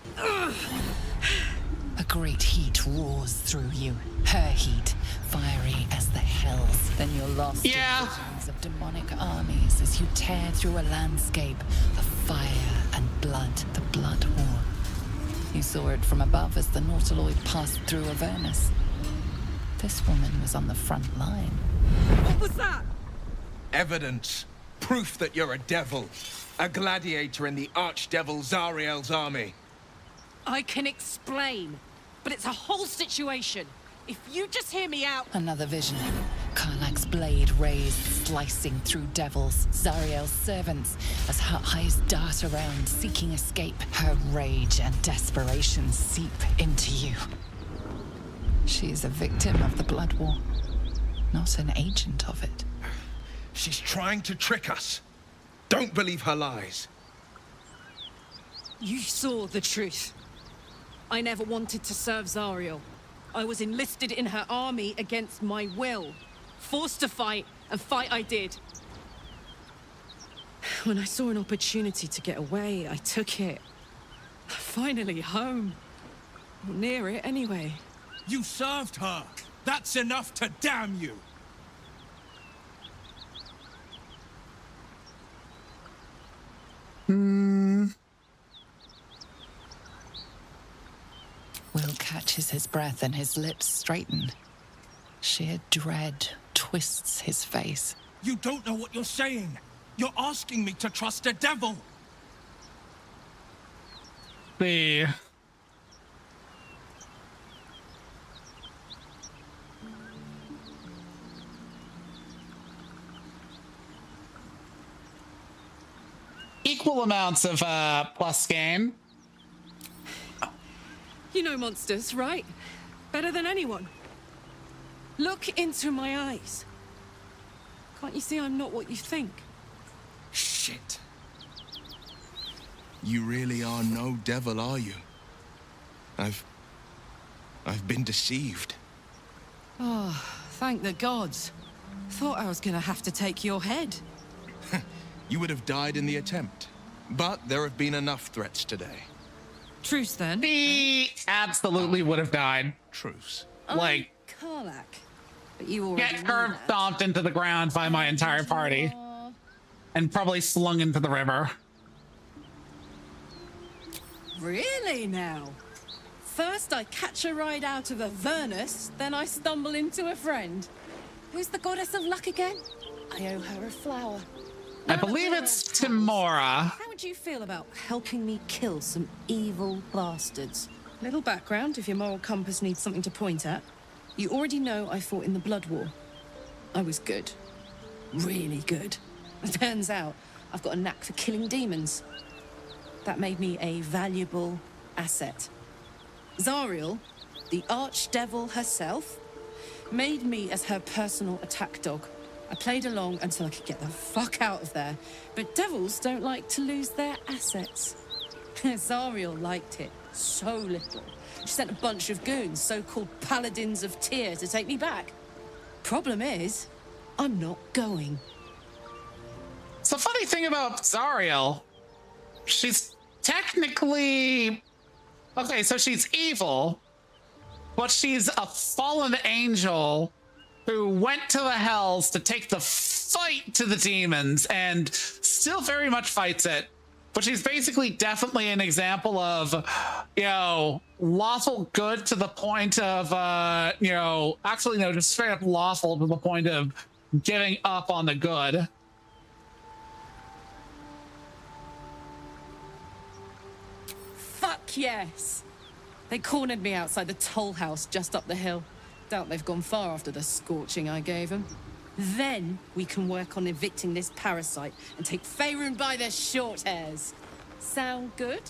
A great heat roars through you. Her heat, fiery as the hells. Then you're lost in visions of demonic armies as you tear through a landscape of fire and blood, the Blood War. You saw it from above as the Nautiloid passed through Avernus. This woman was on the front line. What was that? Evidence. Proof that you're a devil. A gladiator in the archdevil Zariel's army. I can explain, but it's a whole situation. If you just hear me out... Another vision. Karlach's blade raised, slicing through devils, Zariel's servants, as her eyes dart around, seeking escape. Her rage and desperation seep into you. She is a victim of the Blood War, not an agent of it. She's trying to trick us. Don't believe her lies. You saw the truth. I never wanted to serve Zariel. I was enlisted in her army against my will. Forced to fight, and fight I did. When I saw an opportunity to get away, I took it. Finally home. Or near it, anyway. You served her. That's enough to damn you. Will catches his breath and his lips straighten. Sheer dread twists his face. You don't know what you're saying. You're asking me to trust a devil. The equal amounts of plus gain. You know monsters, right? Better than anyone. Look into my eyes. Can't you see I'm not what you think? Shit. You really are no devil, are you? I've been deceived. Oh, thank the gods. Thought I was gonna have to take your head. You would have died in the attempt. But there have been enough threats today. Truce, then. He absolutely would have died. Truce. Like, Karlach. But you already get her stomped into the ground by my entire party. And probably slung into the river. Really now? First I catch a ride out of Avernus, then I stumble into a friend. Who's the goddess of luck again? I owe her a flower. I believe it's Timora. How would you feel about helping me kill some evil bastards? Little background if your moral compass needs something to point at. You already know I fought in the Blood War. I was good. Really good. Turns out I've got a knack for killing demons. That made me a valuable asset. Zariel, the archdevil herself, made me as her personal attack dog. I played along until I could get the fuck out of there. But devils don't like to lose their assets. Zariel liked it so little. She sent a bunch of goons, so-called paladins of Tyr, to take me back. Problem is, I'm not going. It's the funny thing about Zariel. She's technically... Okay, so she's evil, but she's a fallen angel who went to the hells to take the fight to the demons and still very much fights it. But she's basically definitely an example of, you know, lawful good to the point of, you know, actually, no, just straight up lawful to the point of giving up on the good. Fuck yes! They cornered me outside the toll house just up the hill. Doubt they've gone far after the scorching I gave them. Then we can work on evicting this parasite and take Faerun by the short hairs. Sound good?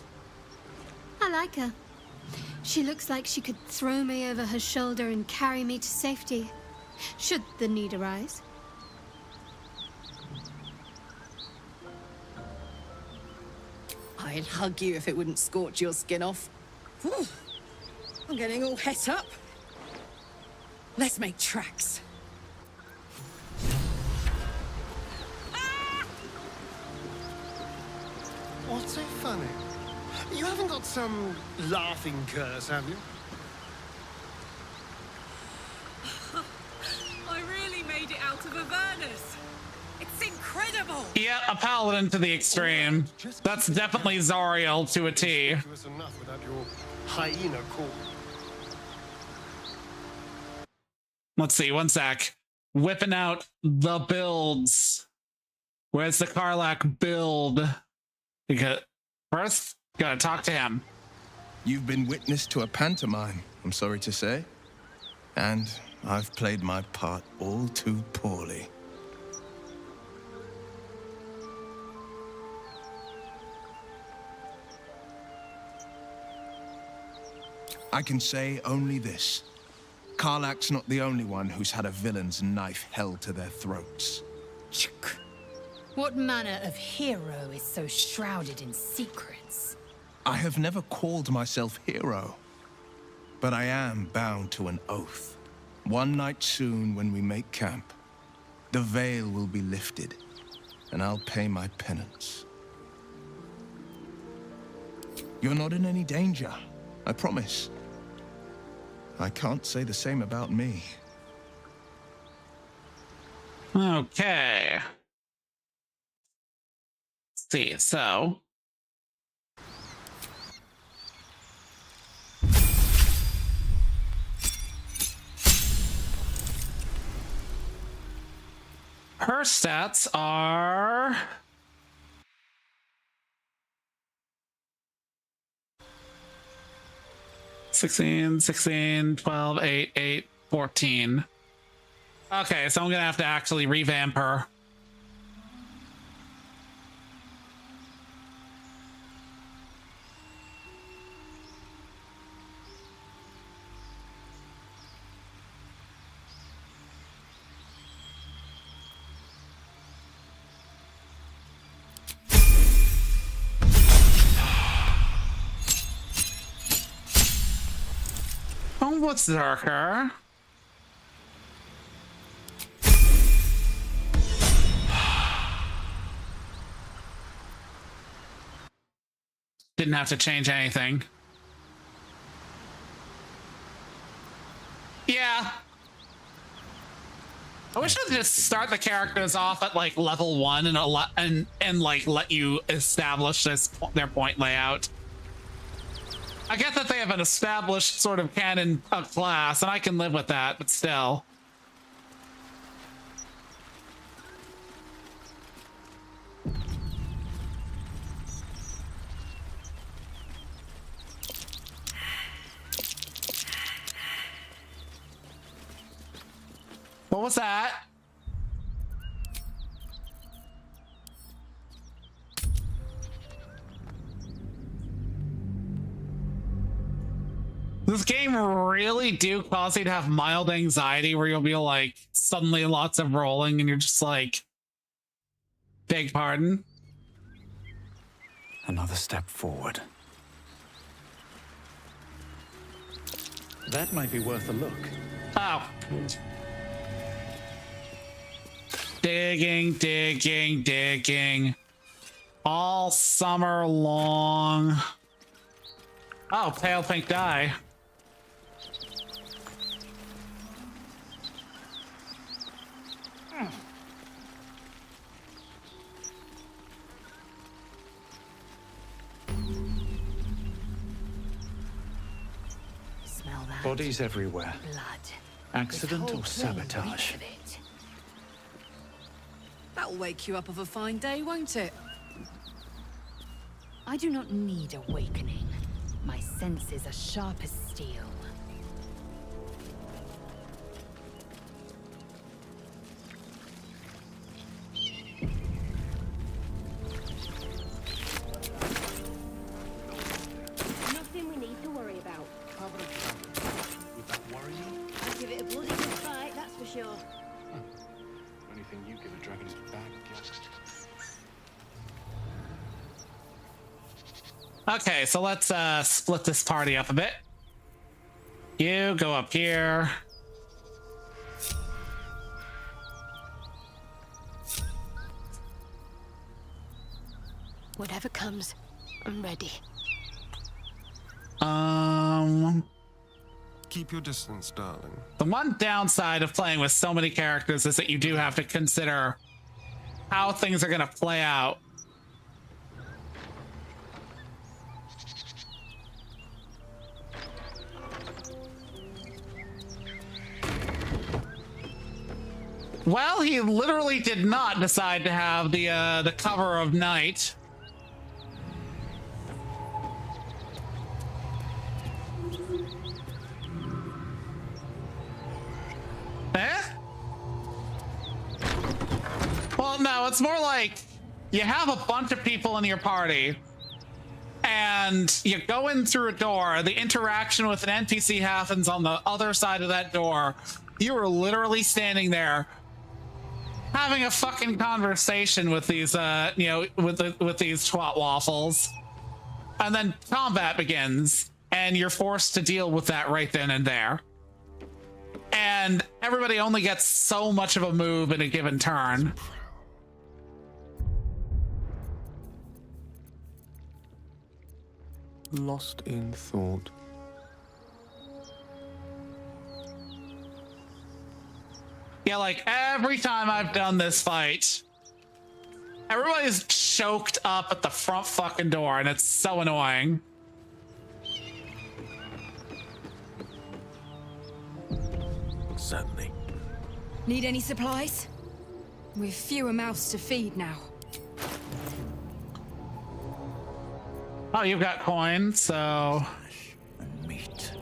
I like her. She looks like she could throw me over her shoulder and carry me to safety, should the need arise. I'd hug you if it wouldn't scorch your skin off. Whew. I'm getting all het up. Let's make tracks. What's so funny? You haven't got some laughing curse, have you? I really made it out of Avernus. It's incredible. Yeah, a paladin to the extreme. That's definitely Zariel to a T. Enough without your hyena call. Let's see, one sec. Whipping out the builds. Where's the Karlach build? Because first, gotta talk to him. You've been witness to a pantomime, I'm sorry to say. And I've played my part all too poorly. I can say only this. Karlach's not the only one who's had a villain's knife held to their throats. What manner of hero is so shrouded in secrets? I have never called myself hero, but I am bound to an oath. One night soon when we make camp, the veil will be lifted, and I'll pay my penance. You're not in any danger, I promise. I can't say the same about me. Okay. Let's see, so. Her stats are... (16, 12, 8, 8, 14). Okay, so I'm gonna have to actually revamp her. Oh, what's darker? Didn't have to change anything. Yeah. I wish I'd just start the characters off at like level 1 and like let you establish their point layout. I get that they have an established sort of canon class, and I can live with that, but still. What was that? This game really do cause you to have mild anxiety where you'll be like suddenly lots of rolling and you're just like, beg pardon. Another step forward. That might be worth a look. Oh. Digging, digging, digging. All summer long. Oh, pale pink dye. Smell that? Bodies everywhere. Blood. Accident or sabotage? That'll wake you up of a fine day, won't it? I do not need awakening. My senses are sharp as steel. Nothing we need to worry about. Would that worry you? I'd give it a bloody good fight, that's for sure. Anything you give a dragon is bad. Okay, so let's split this party up a bit. You go up here. Whatever comes, I'm ready. Keep your distance, darling. The one downside of playing with so many characters is that you do have to consider how things are going to play out. Well, he literally did not decide to have the cover of night. Eh? Well, no, it's more like you have a bunch of people in your party and you go in through a door. The interaction with an NPC happens on the other side of that door. You are literally standing there having a fucking conversation with these, you know, with these twat waffles. And then combat begins and you're forced to deal with that right then and there. And everybody only gets so much of a move in a given turn. Lost in thought. Yeah, like every time I've done this fight, everybody's choked up at the front fucking door and it's so annoying. Certainly. Need any supplies? We've fewer mouths to feed now. Oh, you've got coins, so... Meat.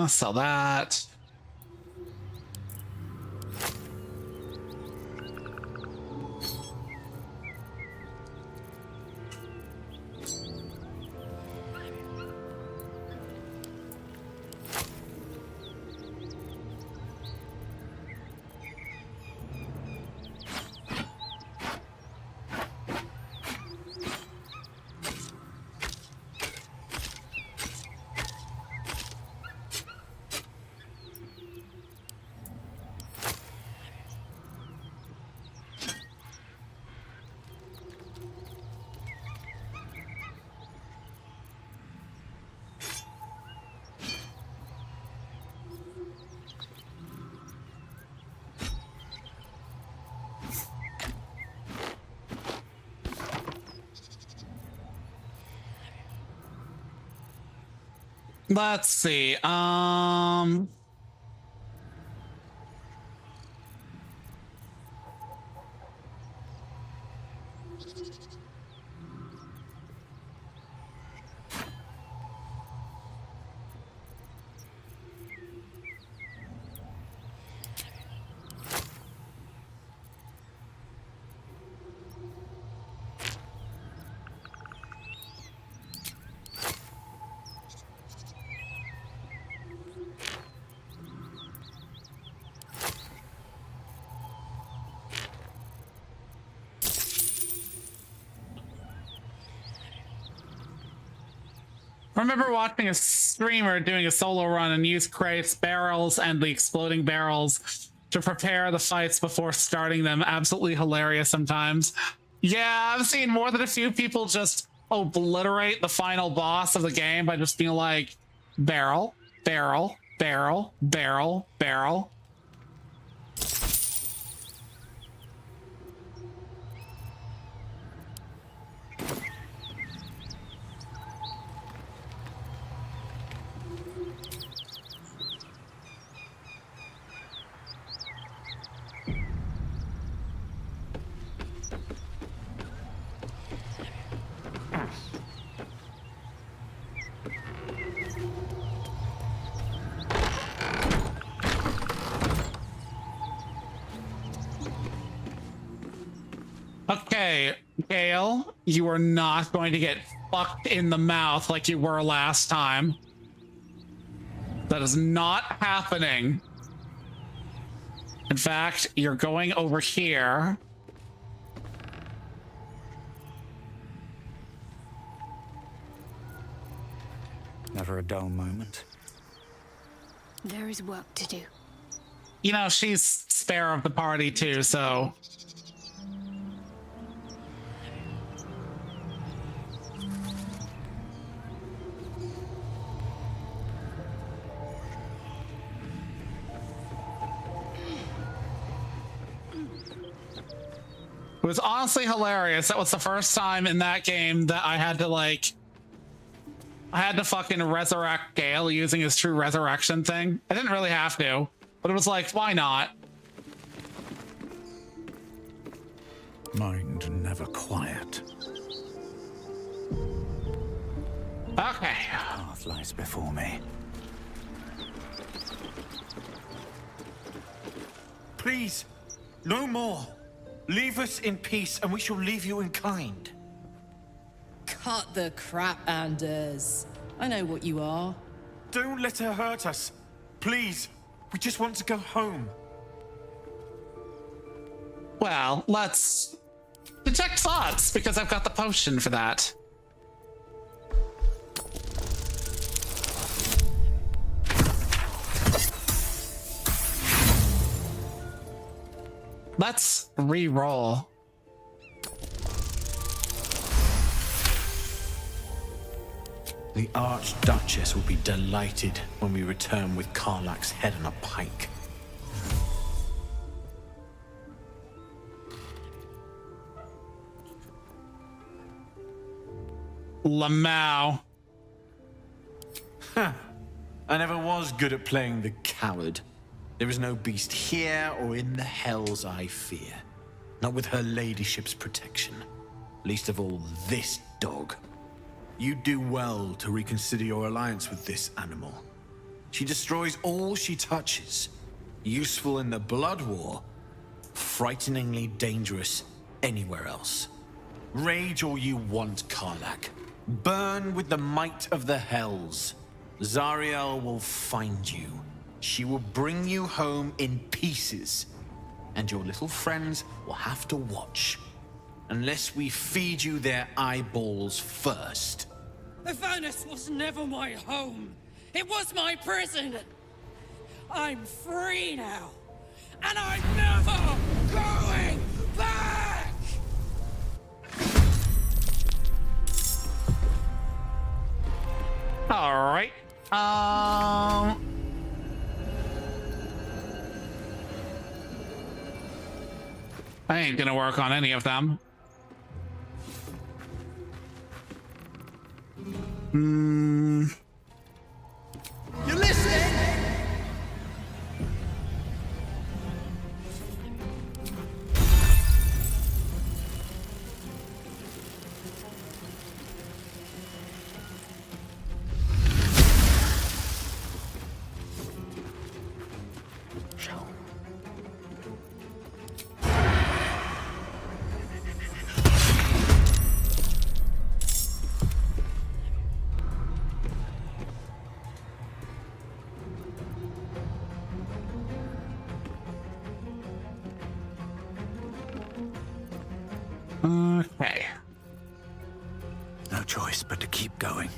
Sell that. Let's see. I remember watching a streamer doing a solo run and use crates, barrels, and the exploding barrels to prepare the fights before starting them. Absolutely hilarious sometimes. Yeah, I've seen more than a few people just obliterate the final boss of the game by just being like, barrel, barrel, barrel, barrel, barrel. Okay, Gale, you are not going to get fucked in the mouth like you were last time. That is not happening. In fact, you're going over here. Never a dull moment. There is work to do. You know, she's spare of the party too, so... It was honestly hilarious. That was the first time in that game that I had to fucking resurrect Gale using his true resurrection thing. I didn't really have to, but it was like, why not? Mind never quiet. Okay. Path lies before me. Please, no more. Leave us in peace, and we shall leave you in kind. Cut the crap, Anders. I know what you are. Don't let her hurt us. Please, we just want to go home. Well, let's detect thoughts, because I've got the potion for that. Let's re-roll. The Archduchess will be delighted when we return with Karlach's head on a pike. Lamau. Huh. I never was good at playing the coward. There is no beast here or in the hells I fear. Not with her ladyship's protection. Least of all this dog. You do well to reconsider your alliance with this animal. She destroys all she touches. Useful in the blood war. Frighteningly dangerous anywhere else. Rage all you want, Karlach. Burn with the might of the hells. Zariel will find you. She will bring you home in pieces. And your little friends will have to watch. Unless we feed you their eyeballs first. Avernus was never my home. It was my prison. I'm free now. And I'm never going back! All right. I ain't gonna work on any of them. You listening? Okay. No choice but to keep going.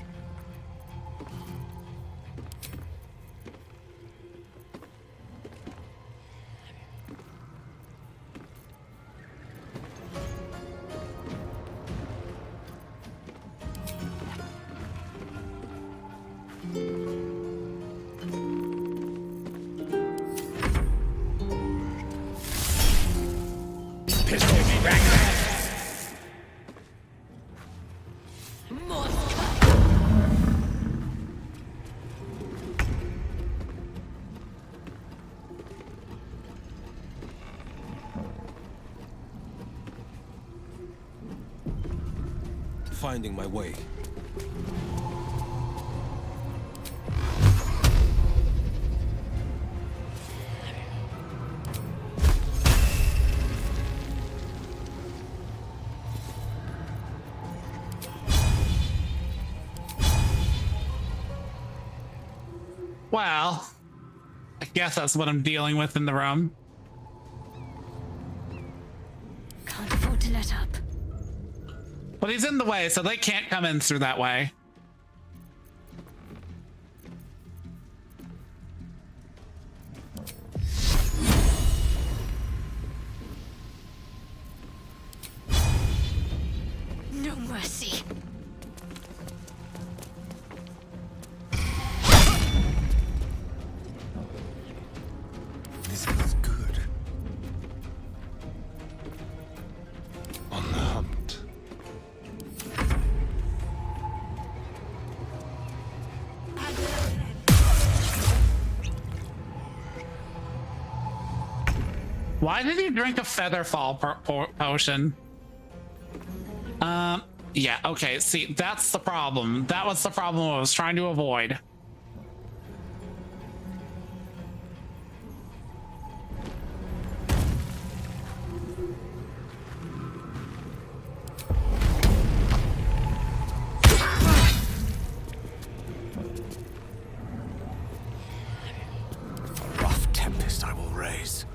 Finding my way. Well, I guess that's what I'm dealing with in the room. Can't afford to let up. But he's in the way, so they can't come in through that way. No mercy. This feels good. On the hunt. Why did he drink a feather fall potion? Yeah, okay, see, that's the problem. That was the problem I was trying to avoid. A rough tempest I will raise.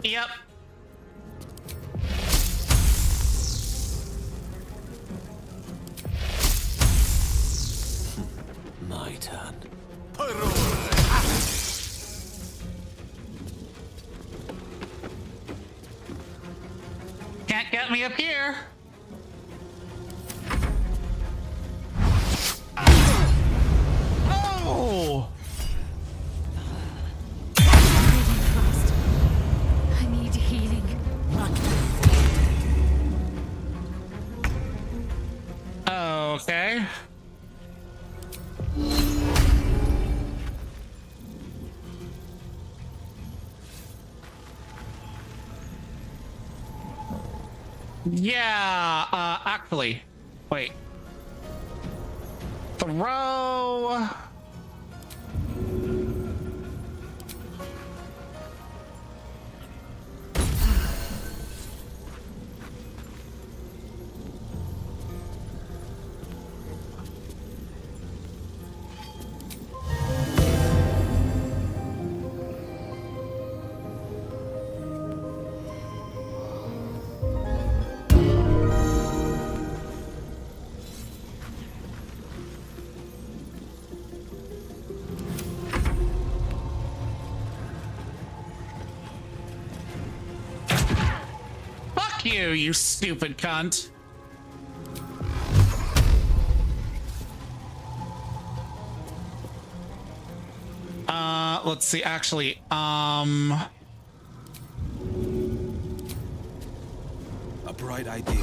Yep. My turn. Can't get me up here. Oh! I need healing. Okay. Yeah, actually, wait. Throw. Fuck you, you stupid cunt. Let's see, actually, A bright idea.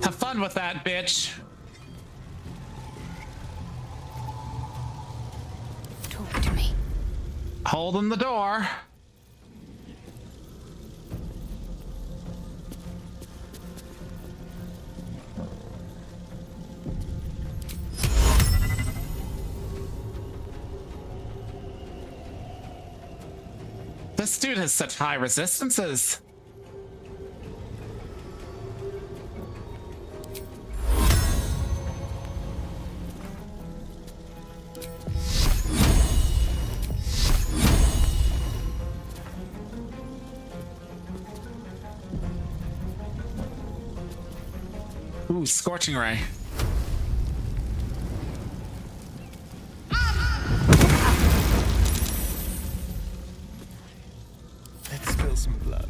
have fun with that, bitch. Talk to me. Holding the door. This dude has such high resistances. Ooh, Scorching Ray. Let's spill some blood.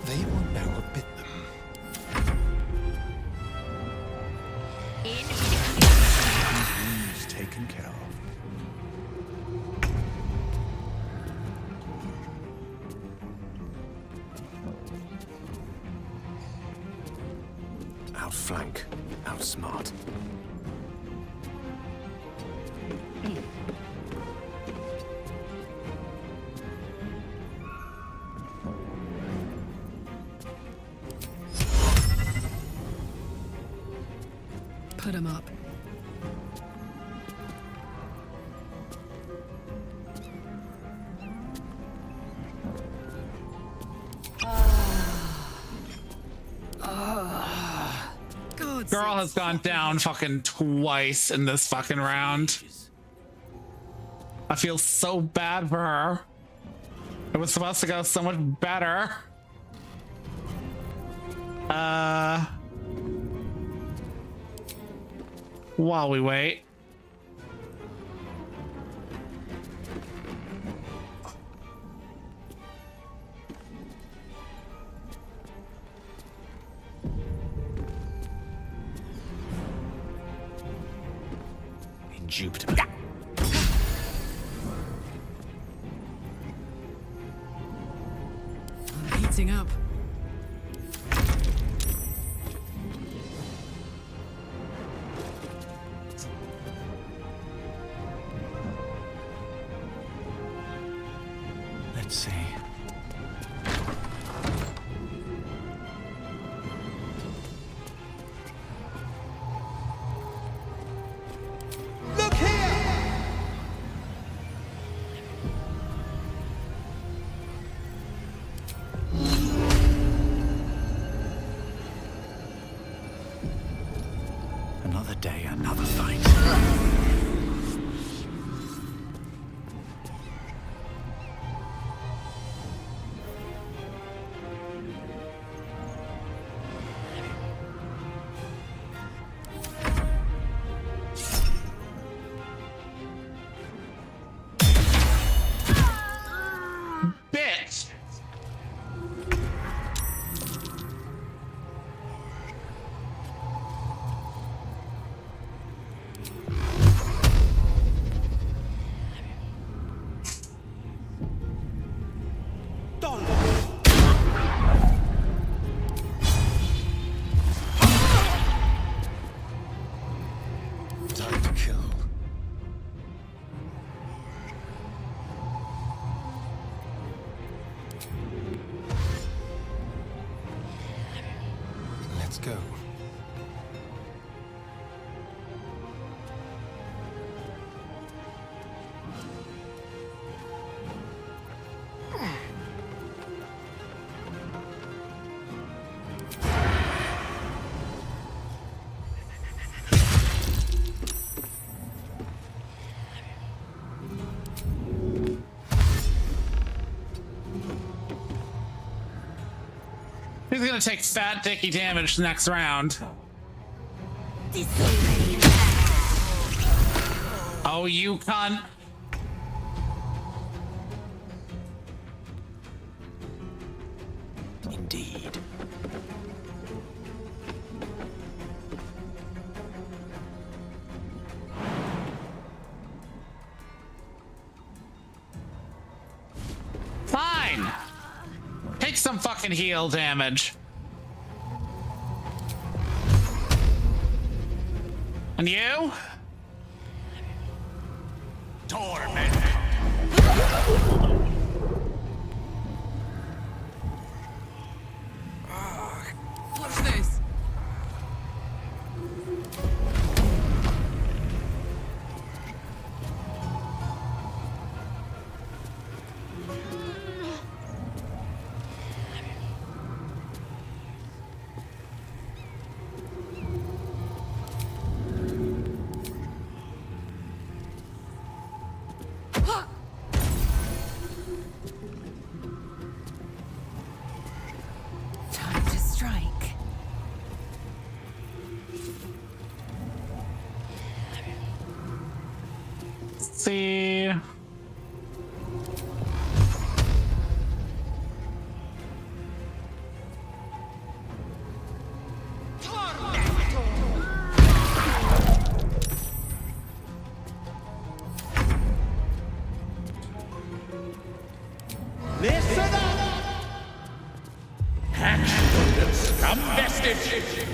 They will know what bit them. Wounds taken care of. Outflank, outsmart. them up. Girl has gone down fucking twice in this fucking round. I feel so bad for her. It was supposed to go so much better. While we wait. Jupiter. I'm heating up. Let's see. Another day, another fight. Bitch! Time to kill. Let's go. He's gonna take fat dicky damage next round. Oh, you cunt. Indeed. Fine. Take some fucking heal damage. And you? Torment. What's this? Time to strike. See. Listen up! Action, scum vestige!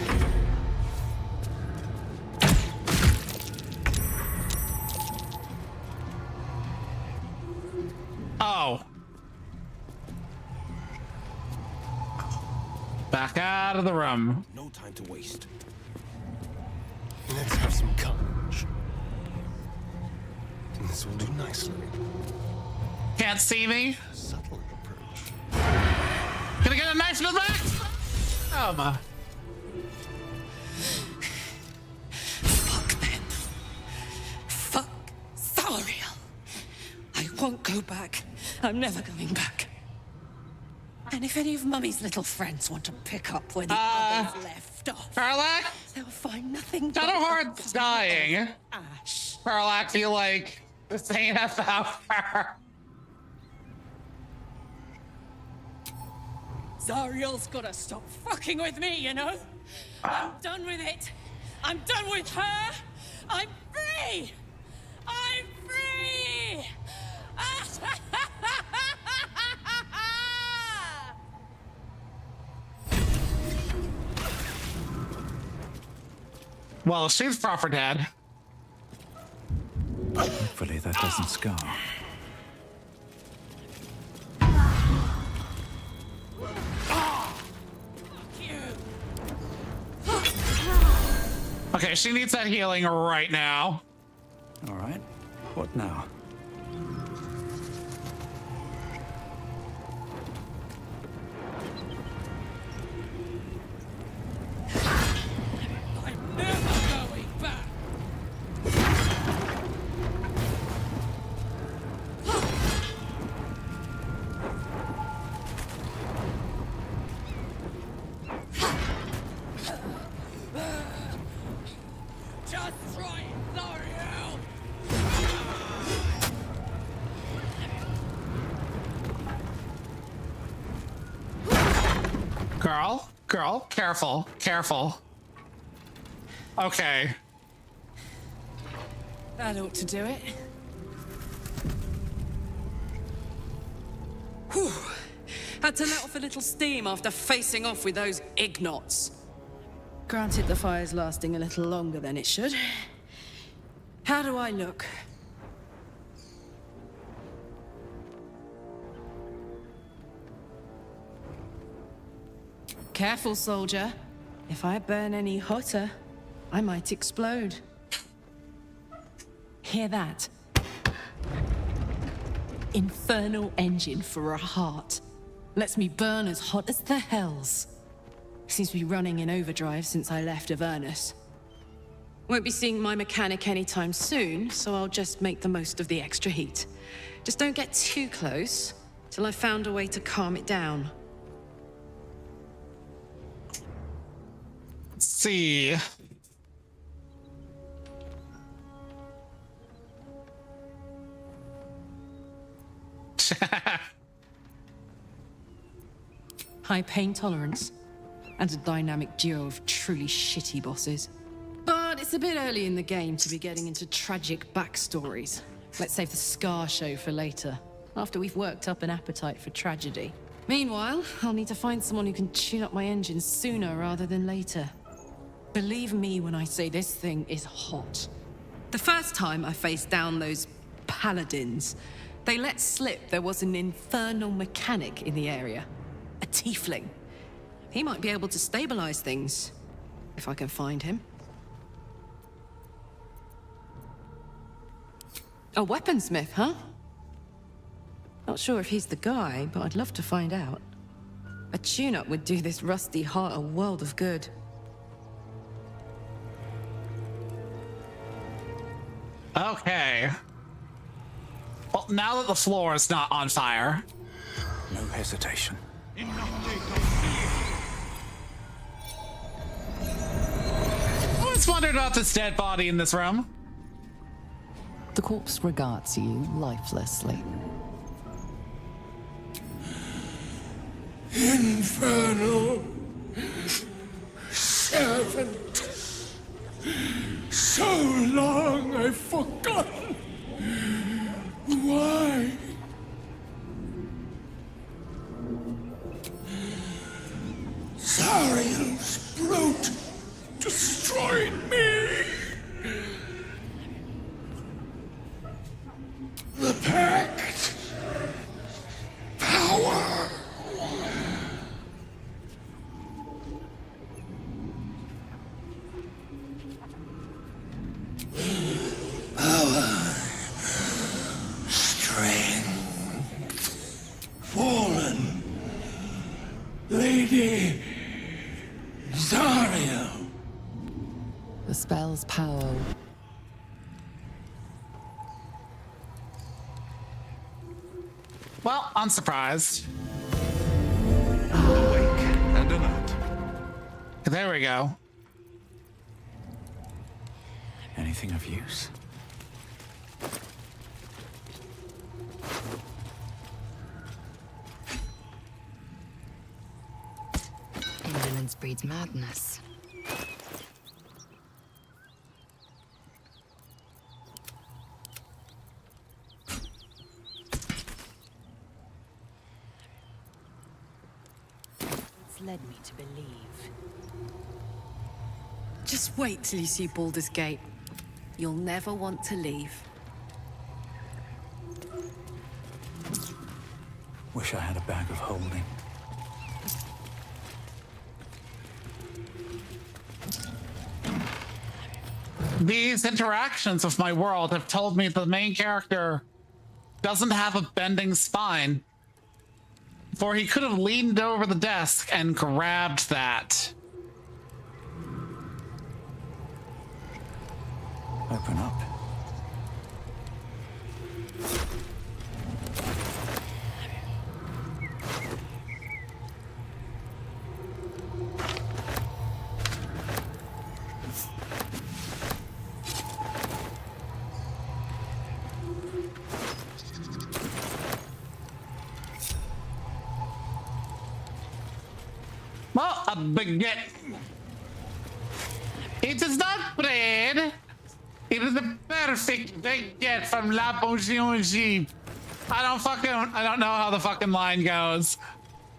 Oh. Back out of the room. No time to waste. Let's have some courage. This will do nicely. Can't see me. Subtle approach. Gonna get a knife in the back. Oh my. Fuck them. Fuck Zariel. I won't go back. I'm never going back. And if any of Mummy's little friends want to pick up where the others left off, Karlach? they'll find nothing Shadow but Heart's dying. Ashe. Karlach, feel like this ain't about her. Zariel's gotta stop fucking with me, you know? I'm done with it. I'm done with her. I'm free. I'm free. Well, she's proper dead. Hopefully that doesn't scar. Okay, she needs that healing right now. All right. What now? I'm never going back. Just try it, Zariel. Girl, careful, careful. Okay. That ought to do it. Whew. Had to let off a little steam after facing off with those ignots. Granted, the fire's lasting a little longer than it should. How do I look? Careful, soldier. If I burn any hotter, I might explode. Hear that? Infernal engine for a heart. Lets me burn as hot as the hells. Seems to be running in overdrive since I left Avernus. Won't be seeing my mechanic anytime soon, so I'll just make the most of the extra heat. Just don't get too close, till I've found a way to calm it down. Let's see. High pain tolerance, and a dynamic duo of truly shitty bosses. But it's a bit early in the game to be getting into tragic backstories. Let's save the Scar show for later, after we've worked up an appetite for tragedy. Meanwhile, I'll need to find someone who can tune up my engine sooner rather than later. Believe me when I say this thing is hot. The first time I faced down those paladins, they let slip there was an infernal mechanic in the area. A tiefling. He might be able to stabilize things, if I can find him. A weaponsmith, huh? Not sure if he's the guy, but I'd love to find out. A tune-up would do this rusty heart a world of good. Okay. Well, now that the floor is not on fire. No hesitation. I always wondered about this dead body in this room. The corpse regards you lifelessly. Infernal servant. So long I've forgotten why. Zariel's brute destroyed me. The pact. Power. Fallen. Lady Zariel. The spell's power. Well, unsurprised. Awake and alert. There we go. Anything of use? Indolence breeds madness. It's led me to believe. Just wait till you see Baldur's Gate. You'll never want to leave. Wish I had a bag of holding. These interactions with my world have told me the main character doesn't have a bending spine, for he could have leaned over the desk and grabbed that. Open up. Well, a baguette. It is not bread. It is a perfect baguette from La Boulangerie. I don't know how the fucking line goes.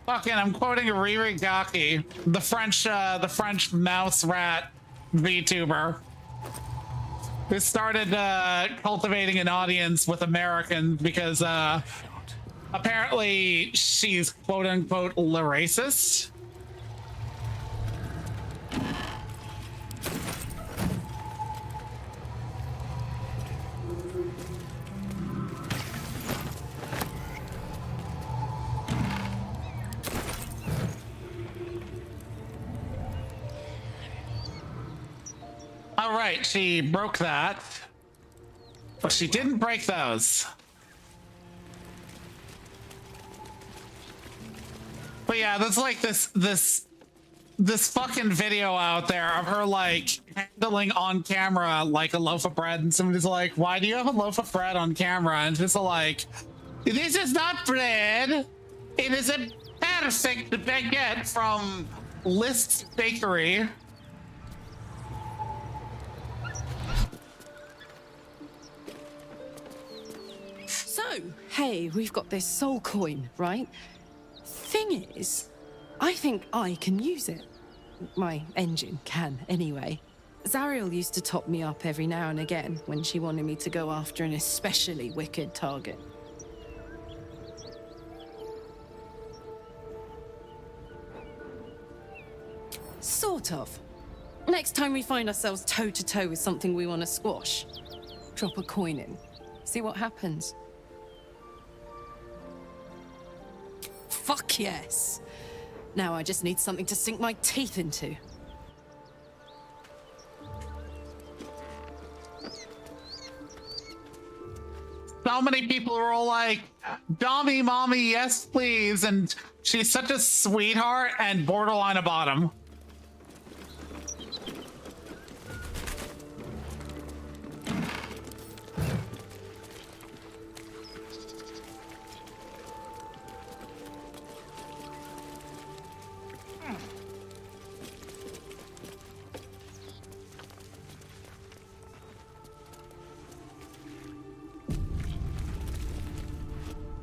Fucking, I'm quoting Riri Gaki, the French mouse rat VTuber, who started cultivating an audience with Americans because apparently she's quote unquote racist. All right, she broke that, but she didn't break those. But yeah, there's like this fucking video out there of her like handling on camera like a loaf of bread, and somebody's like, "Why do you have a loaf of bread on camera?" And it's just like, "This is not bread. It is a perfect baguette from List's Bakery." So, hey, we've got this soul coin, right? Thing is, I think I can use it. My engine can, anyway. Zariel used to top me up every now and again when she wanted me to go after an especially wicked target. Sort of. Next time we find ourselves toe-to-toe with something we want to squash, drop a coin in. See what happens. Fuck yes. Now I just need something to sink my teeth into. So many people are all like, "Dommy, mommy, yes, please." And she's such a sweetheart and borderline a bottom.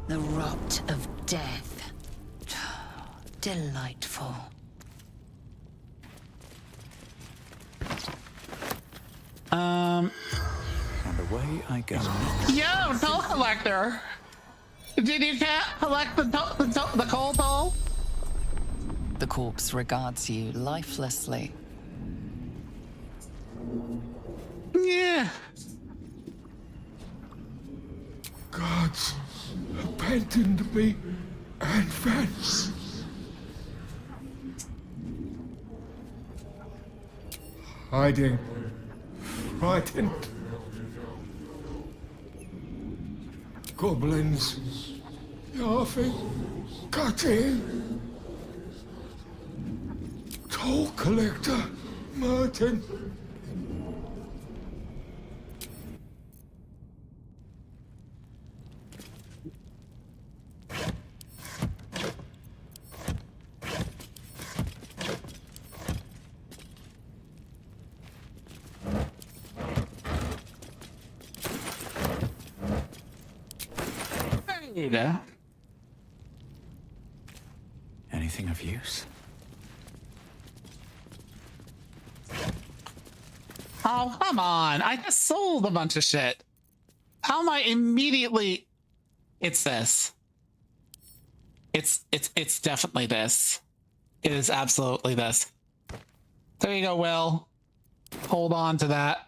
The rot of death. Delightful. And away I go. Yo, toll collector. Did you collect the coal toll? The corpse regards you lifelessly. Yeah. gods abandoned me and Vance. Hiding, frightened. Goblins, laughing, cutting. Toll collector, Martin. Ada. Anything of use? Oh, come on. I just sold a bunch of shit. How am I immediately... It's this. It's definitely this. It is absolutely this. There you go, Will. Hold on to that.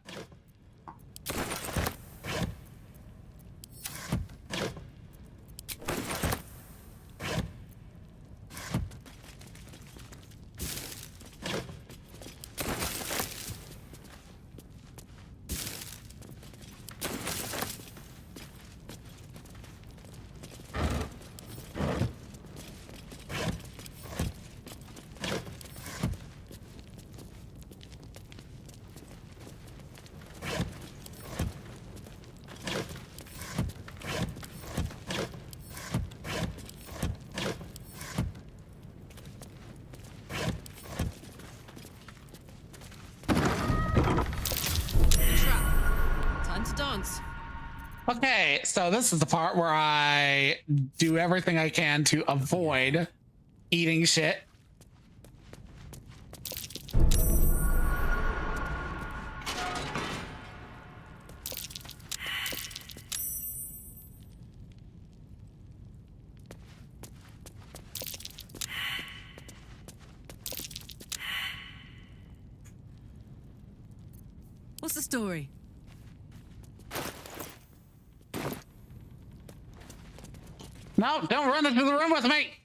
Okay, so this is the part where I do everything I can to avoid eating shit. What's the story? No, don't run into the room with me!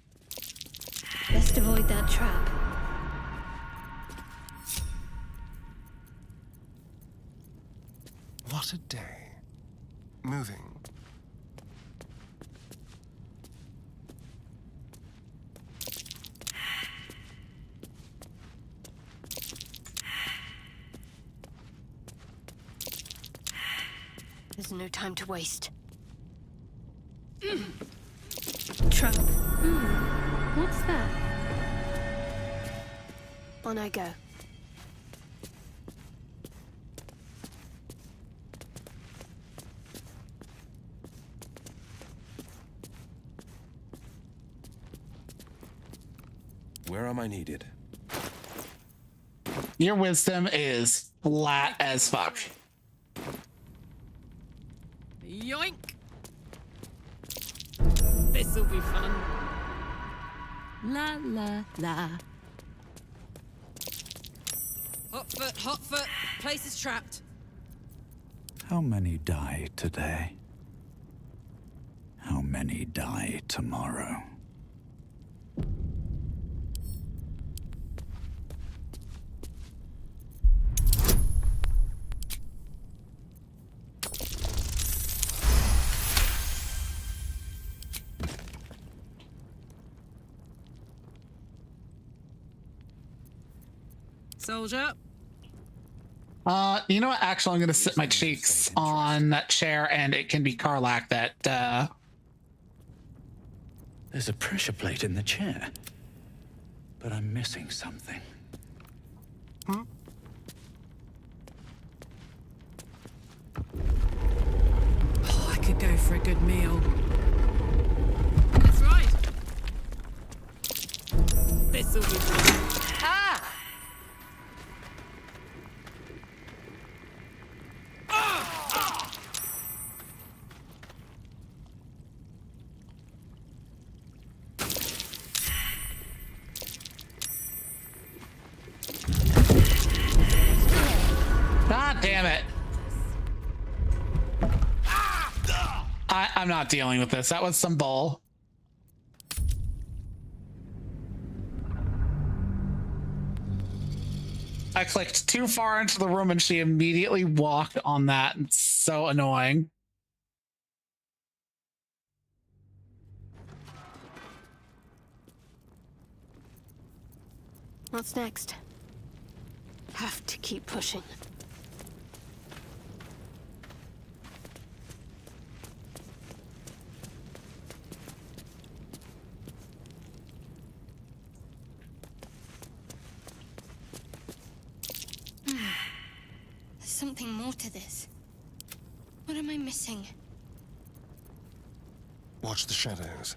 Best avoid that trap. What a day. Moving. There's no time to waste. Trap. What's that? On I go. Where am I needed? Your wisdom is flat as fuck. Yoink! This'll be fun. La la la. Hot foot. Place is trapped. How many die today? How many die tomorrow? Soldier. You know what? Actually, I'm going to sit my cheeks on that chair, and it can be Karlach that, There's a pressure plate in the chair, but I'm missing something. Oh, I could go for a good meal. That's right. This'll be fun. Ah! God damn it. I'm not dealing with this. That was some bull. I clicked too far into the room and she immediately walked on that. It's so annoying. What's next? Have to keep pushing. There's something more to this. What am I missing? Watch the shadows.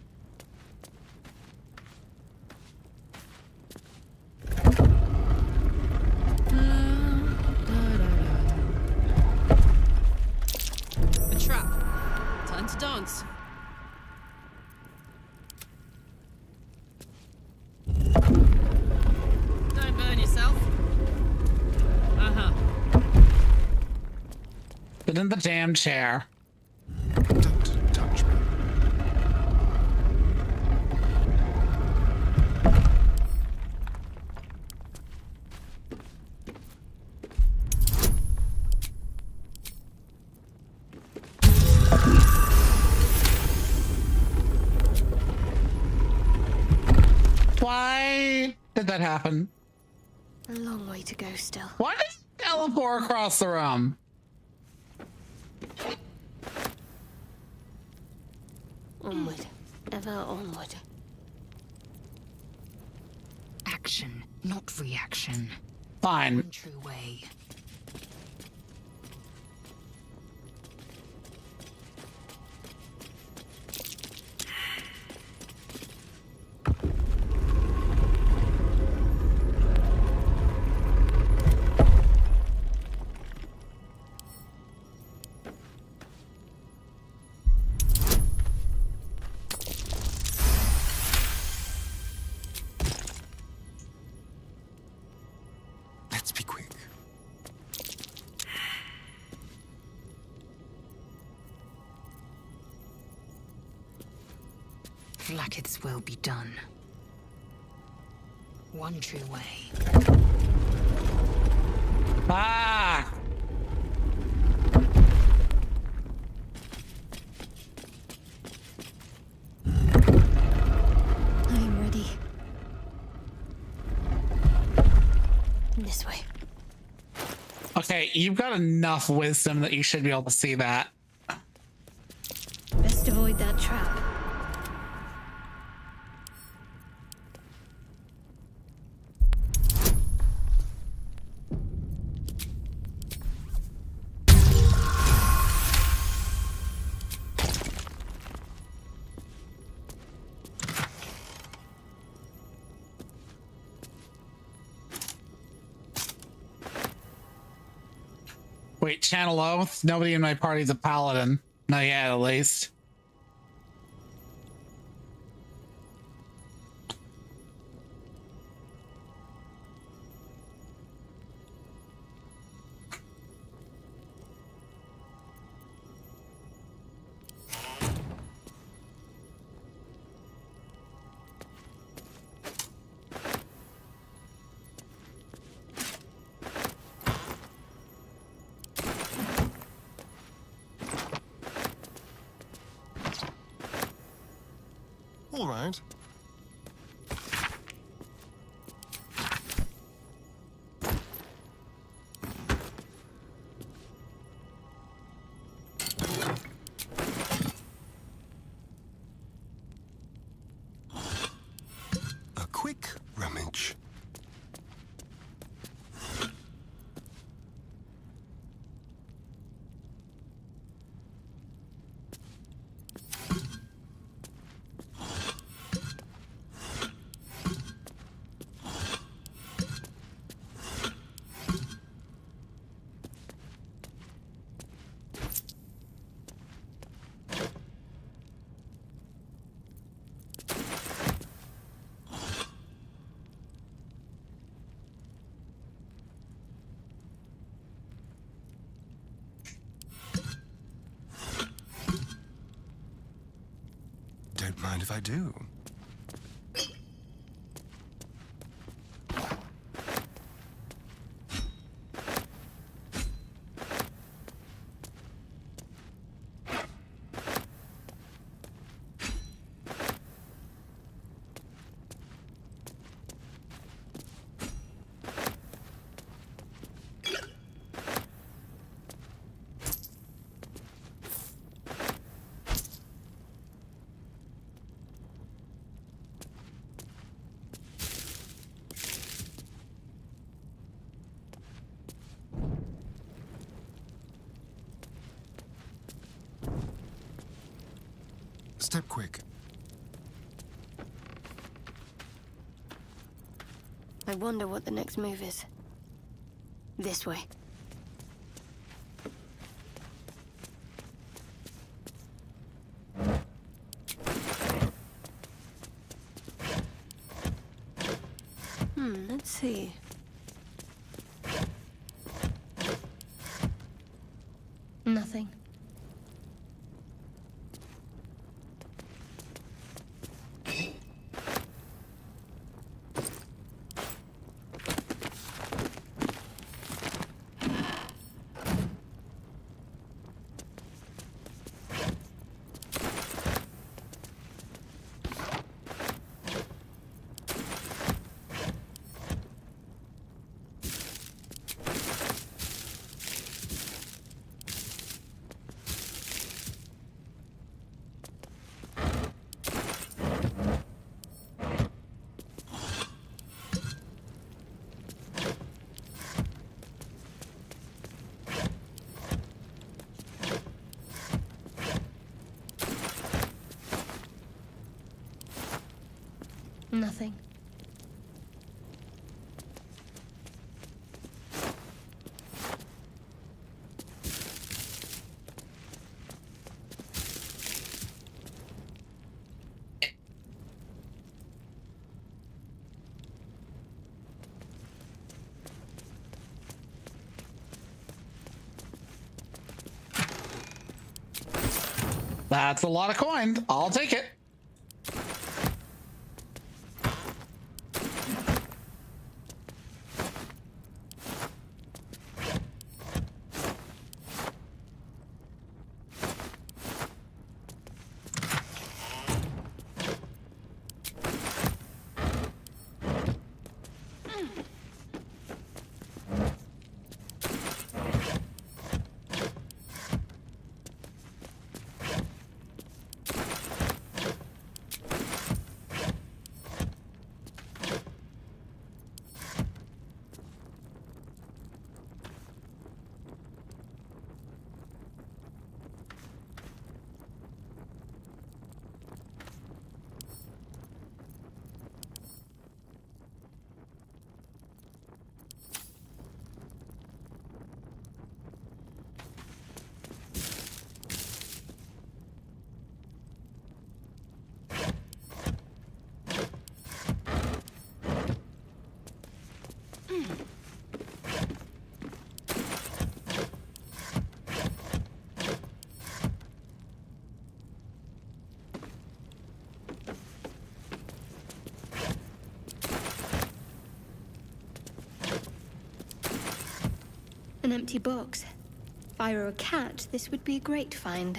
A trap. Time to dance. Don't burn yourself. Uh-huh. Sit in the damn chair. Don't touch me. Why did that happen? A long way to go still. Why did it teleport across the room? Onward. Ever onward. Action, not reaction. Fine. One true way. Let's be quick. Blacket's will be done. One true way. Ah! I'm ready. This way. Okay, you've got enough wisdom that you should be able to see that. Best avoid that trap. Wait, channel oath? Nobody in my party's a paladin. Not yet, at least. All right. A quick rummage. don't mind if I do. Step quick. I wonder what the next move is. This way. Let's see. Nothing. Nothing. That's a lot of coin. I'll take it. An empty box. If I were a cat, this would be a great find.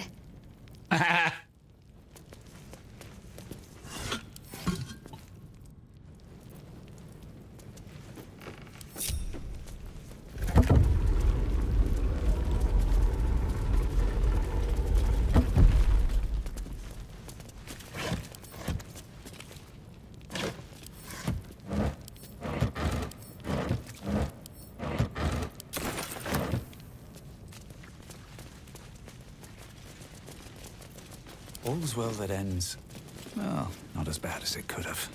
All's well that ends. Well, not as bad as it could have.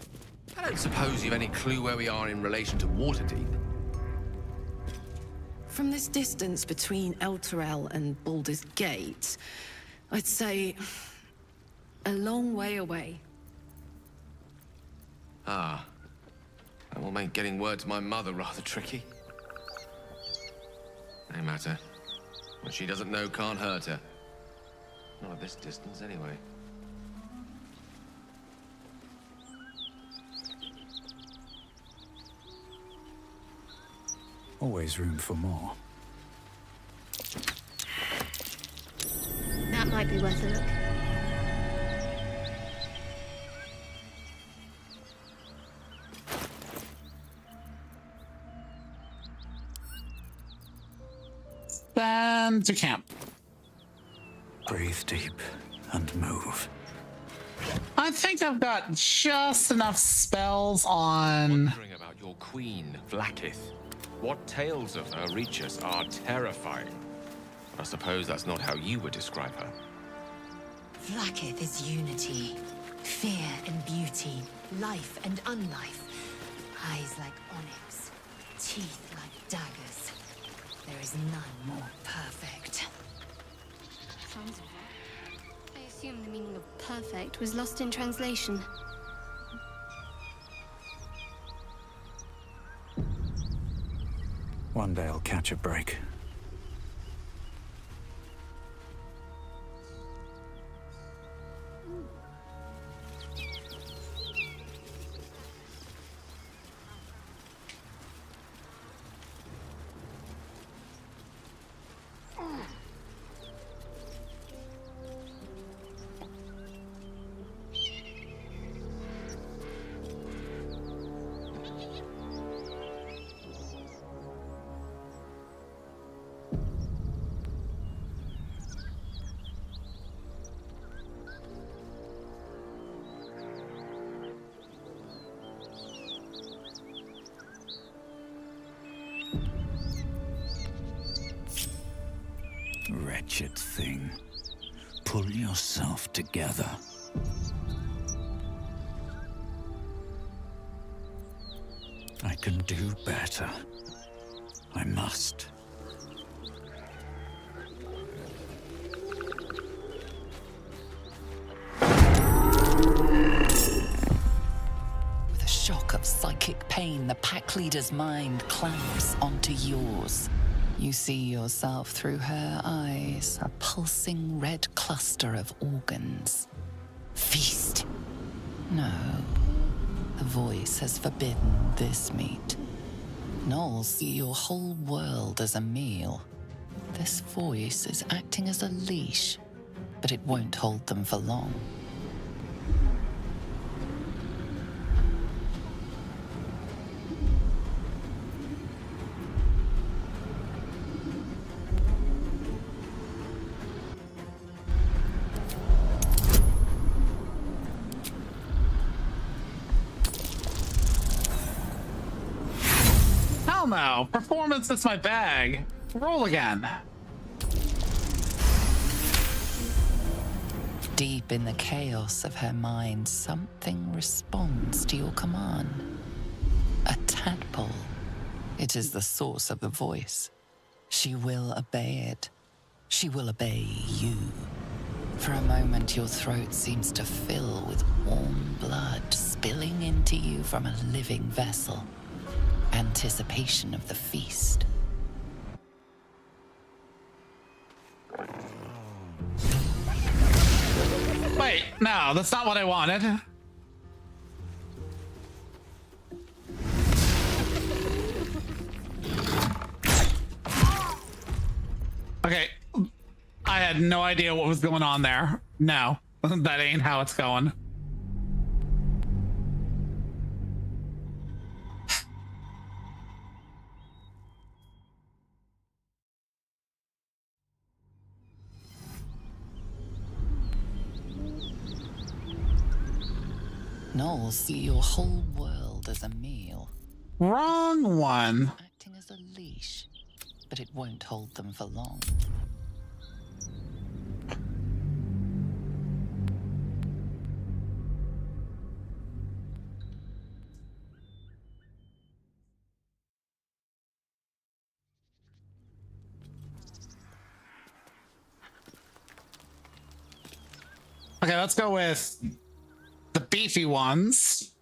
I don't suppose you've any clue where we are in relation to Waterdeep. From this distance between Elturel and Baldur's Gate, I'd say a long way away. Ah. That will make getting word to my mother rather tricky. No matter. What she doesn't know can't hurt her. Not at this distance, anyway. Always room for more. That might be worth a look. Then to camp. Breathe deep and move. I think I've got just enough spells on. Wondering about your queen, Vlaakith. What tales of her reach us are terrifying. I suppose that's not how you would describe her. Vlaakith is unity, fear and beauty, life and unlife. Eyes like onyx, teeth like daggers. There is none more perfect. Sounds odd. I assume the meaning of perfect was lost in translation. One day I'll catch a break. Wretched thing. Pull yourself together. I can do better. I must. With a shock of psychic pain, the pack leader's mind clamps onto yours. You see yourself through her eyes, a pulsing red cluster of organs. Feast. No. The voice has forbidden this meat. Gnolls see your whole world as a meal. This voice is acting as a leash, but it won't hold them for long. No, performance is my bag. Roll again. Deep in the chaos of her mind, something responds to your command. A tadpole. It is the source of the voice. She will obey it. She will obey you. For a moment, your throat seems to fill with warm blood spilling into you from a living vessel. Anticipation of the feast. Wait, no, that's not what I wanted. Okay, I had no idea what was going on there. No, that ain't how it's going. Gnolls see your whole world as a meal. Wrong one. Acting as a leash, but it won't hold them for long. Okay, let's go with the beefy ones.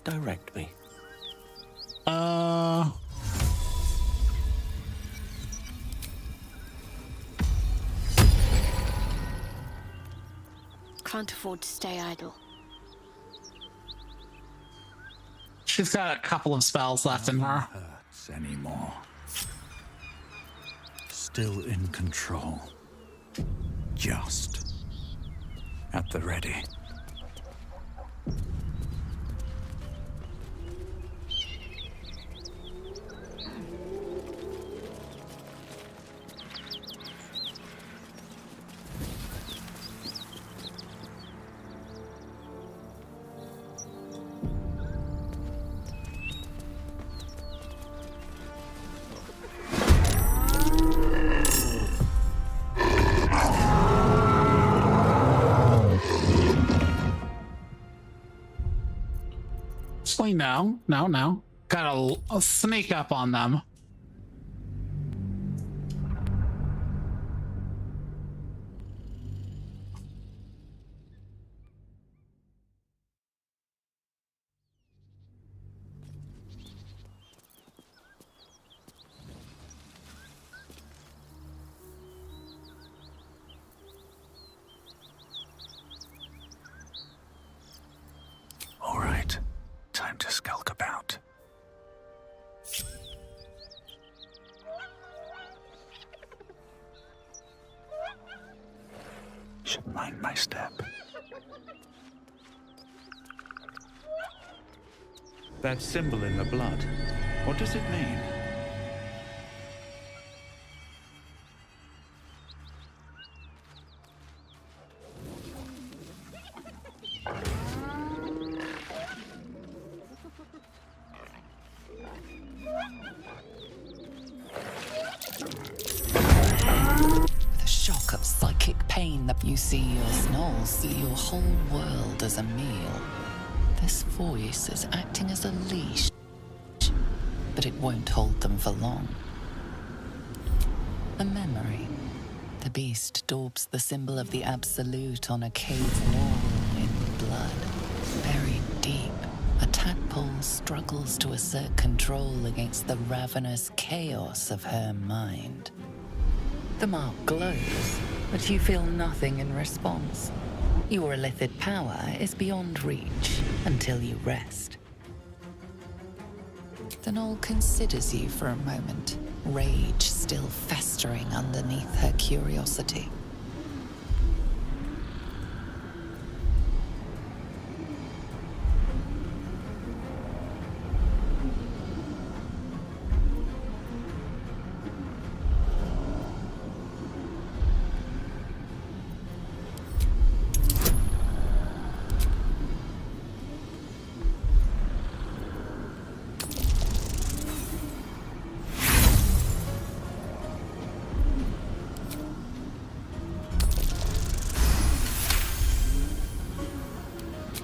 Direct me. can't afford to stay idle. She's got a couple of spells left in her. Hurts anymore. Still in control. Just at the ready. No. Gotta sneak up on them. All right, time to skulk about. Should mind my step. That symbol in the blood, what does it mean? The shock of psychic pain that you see your Snoll see your whole world as a meal. This voice is acting as a leash, but it won't hold them for long. A memory. The beast daubs the symbol of the Absolute on a cave wall in blood. Buried deep, a tadpole struggles to assert control against the ravenous chaos of her mind. The mark glows, but you feel nothing in response. Your illithid power is beyond reach until you rest. The Knoll considers you for a moment, rage still festering underneath her curiosity.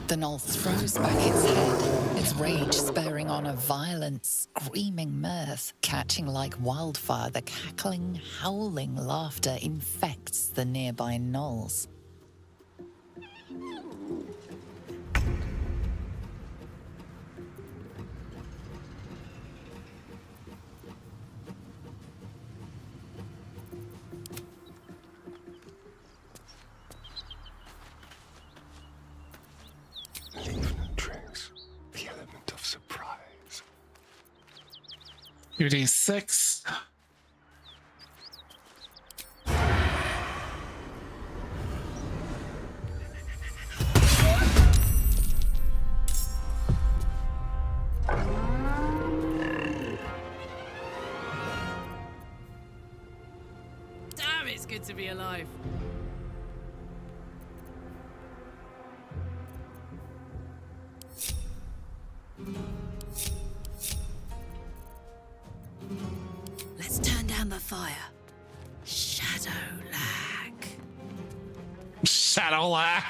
The Knoll throws back its head, its rage spurring on a violent, screaming mirth. Catching like wildfire, the cackling, howling laughter infects the nearby gnolls. Leave no trace. The element of surprise. 2d6. Damn, it's good to be alive. Let's turn down the fire. Shadow lag. Shadow lag.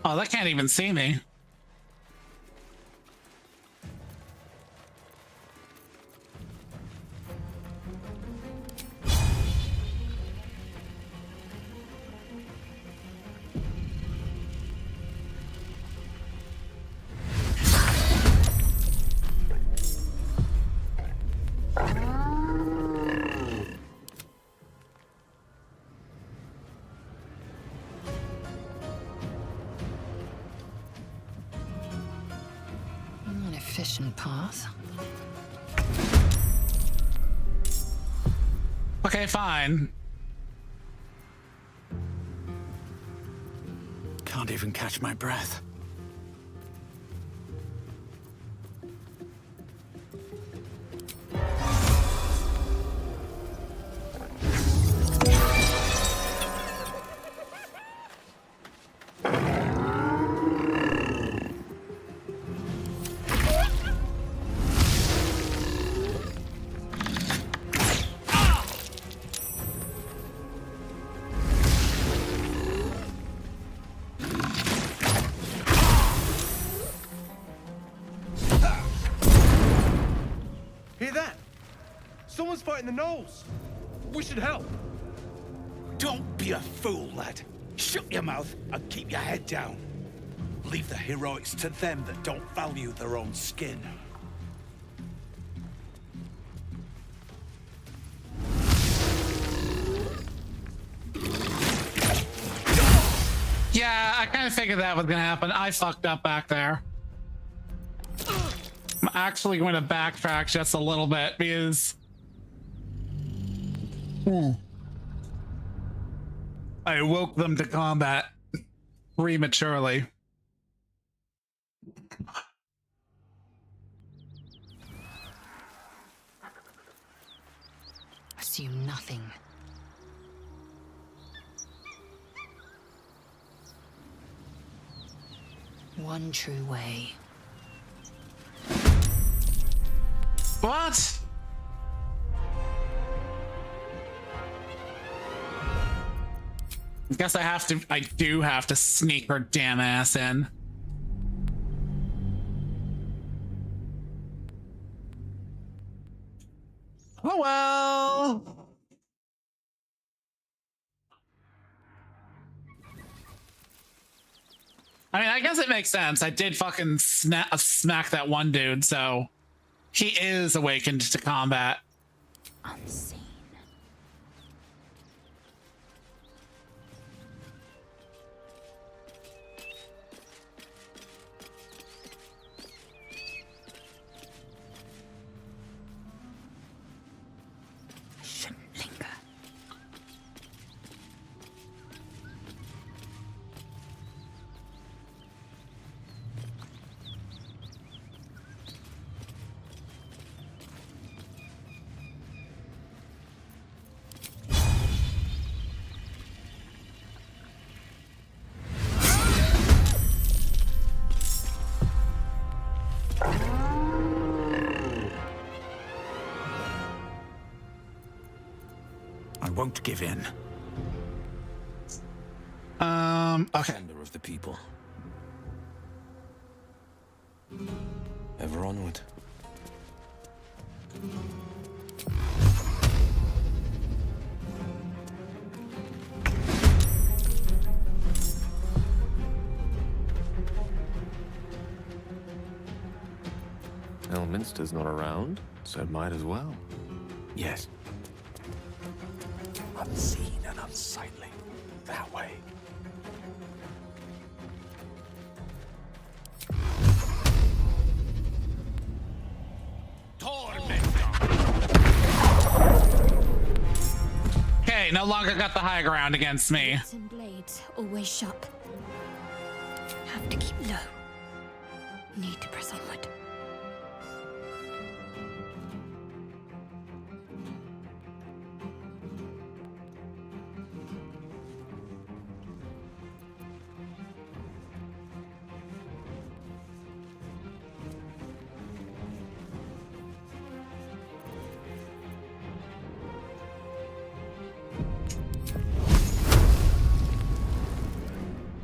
Oh, that can't even see me. Okay, fine. Can't even catch my breath. Hear that? Someone's fighting the gnolls. We should help. Don't be a fool, lad. Shut your mouth and keep your head down. Leave the heroics to them that don't value their own skin. Yeah, I kind of figured that was gonna happen. I fucked up back there. I'm actually going to backtrack just a little bit because I woke them to combat prematurely. Assume nothing. One true way. What? I guess I do have to sneak her damn ass in. Oh well. I mean, I guess it makes sense. I did fucking smack that one dude, so he is awakened to combat. Unseen. Shouldn't linger. I won't give in. Okay. Defender of the people. Ever onward. Elminster's not around, so might as well. Yes. Unseen and unsightly. That way. Okay, no longer got the high ground against me. Blades and blades always sharp. Have to keep low. Need to press onward.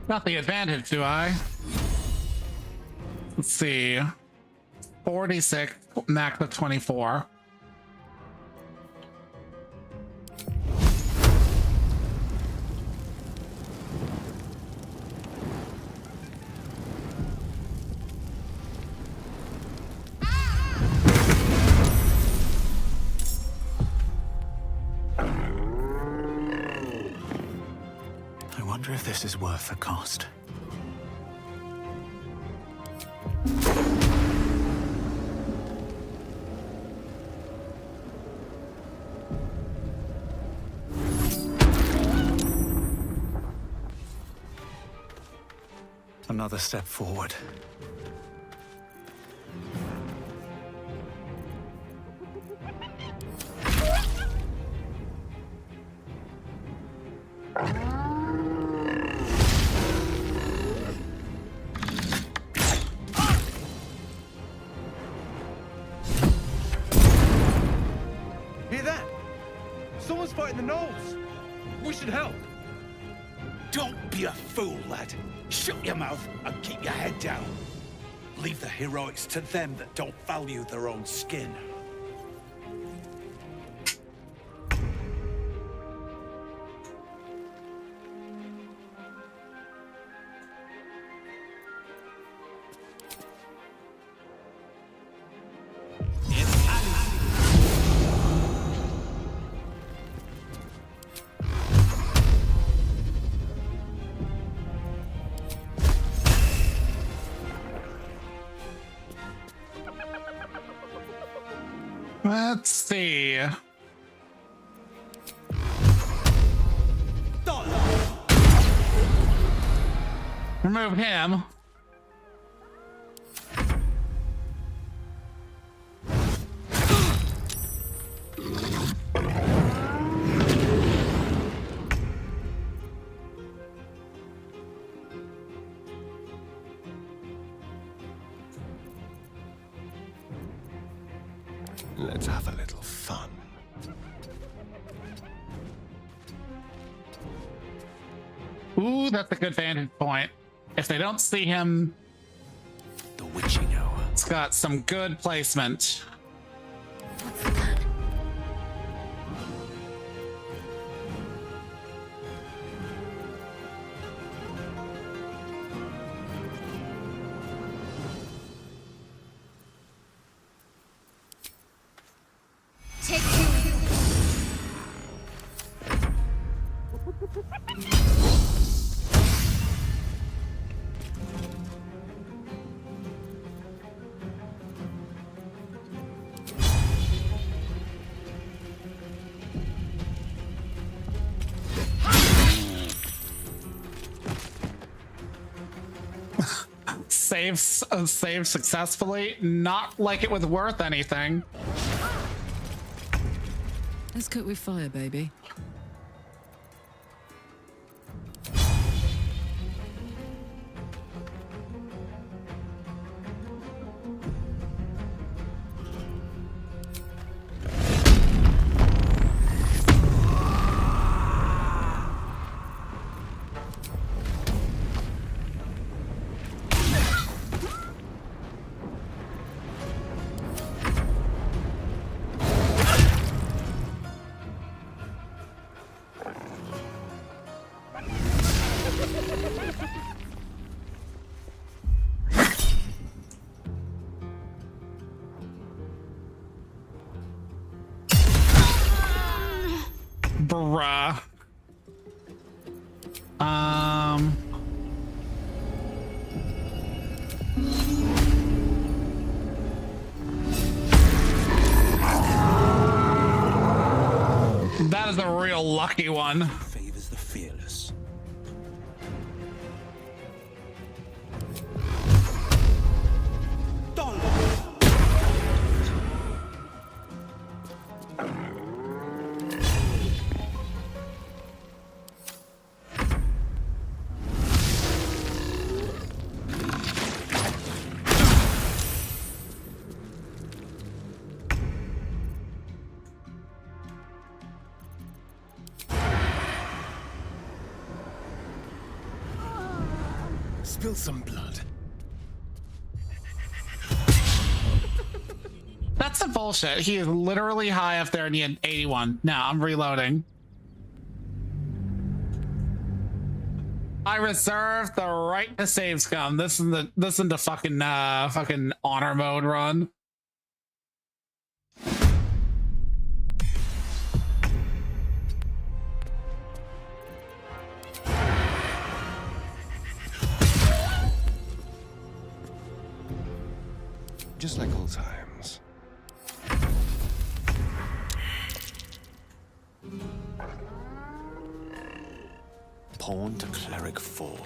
Got the advantage, do I? Let's see. 46, max of 24. I wonder if this is worth the cost. another step forward. Hear that? Someone's fighting the gnolls. We should help. Don't be a fool, lad. Shut your mouth and keep your head down. Leave the heroics to them that don't value their own skin. Let's see. Remove him. Let's have a little fun. Ooh, that's a good vantage point. If they don't see him, the witching hour. It's got some good placement. Take two. Save successfully. Not like it was worth anything. Let's cook with fire, baby. Bruh. That is a real lucky one. Favors the fearless. Spill some blood. That's some bullshit. He is literally high up there and he had 81. Now I'm reloading. I reserve the right to save scum. This is the fucking honor mode run. Just like old times. Pawn to cleric 4.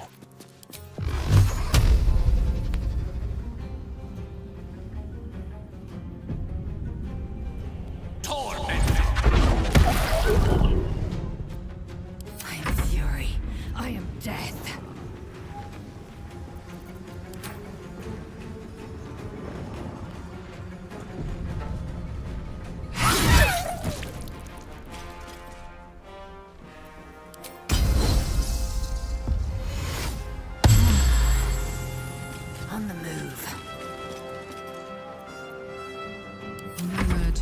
death. On the move. No word.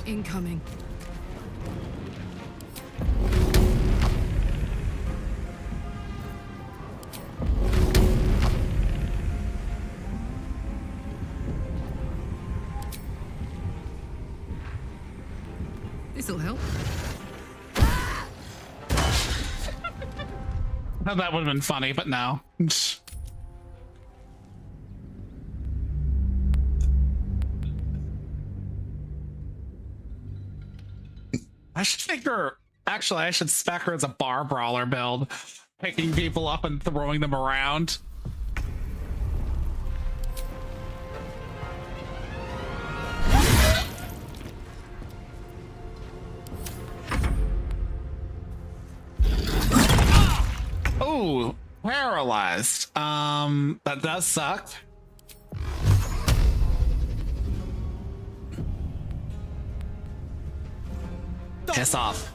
Incoming. This'll help. That would have been funny, but no. I should think her. Actually, I should spec her as a bar brawler build, picking people up and throwing them around. Oh, paralyzed. That does suck. Piss off.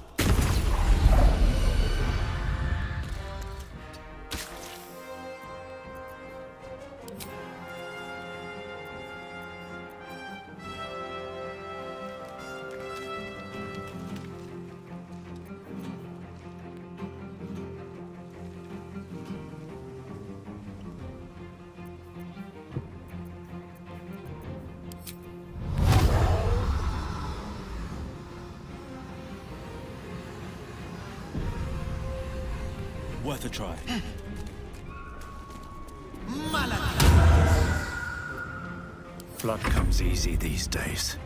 Worth a try. Blood comes easy these days.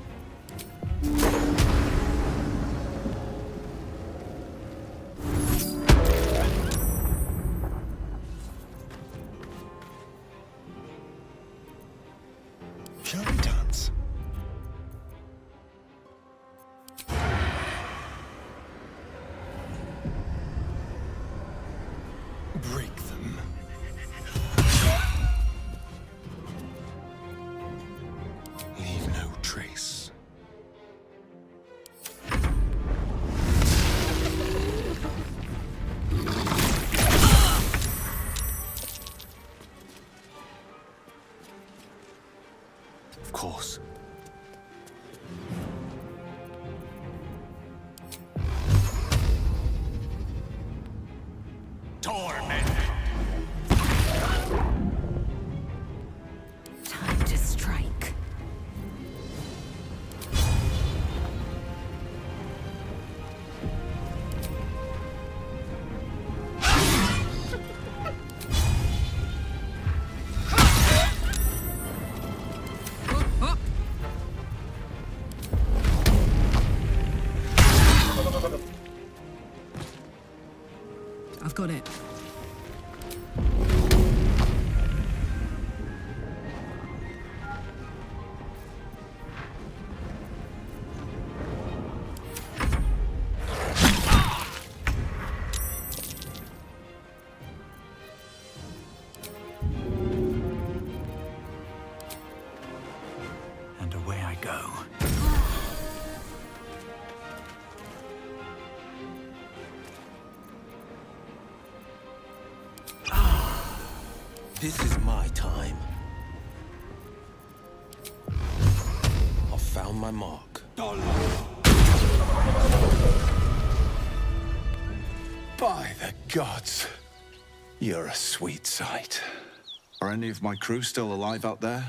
Shall we dance? Break them. Leave no trace. Of course. Torment. Time to strike. I've got it. And away I go. This is my time. I've found my mark. By the gods, you're a sweet sight. Are any of my crew still alive out there?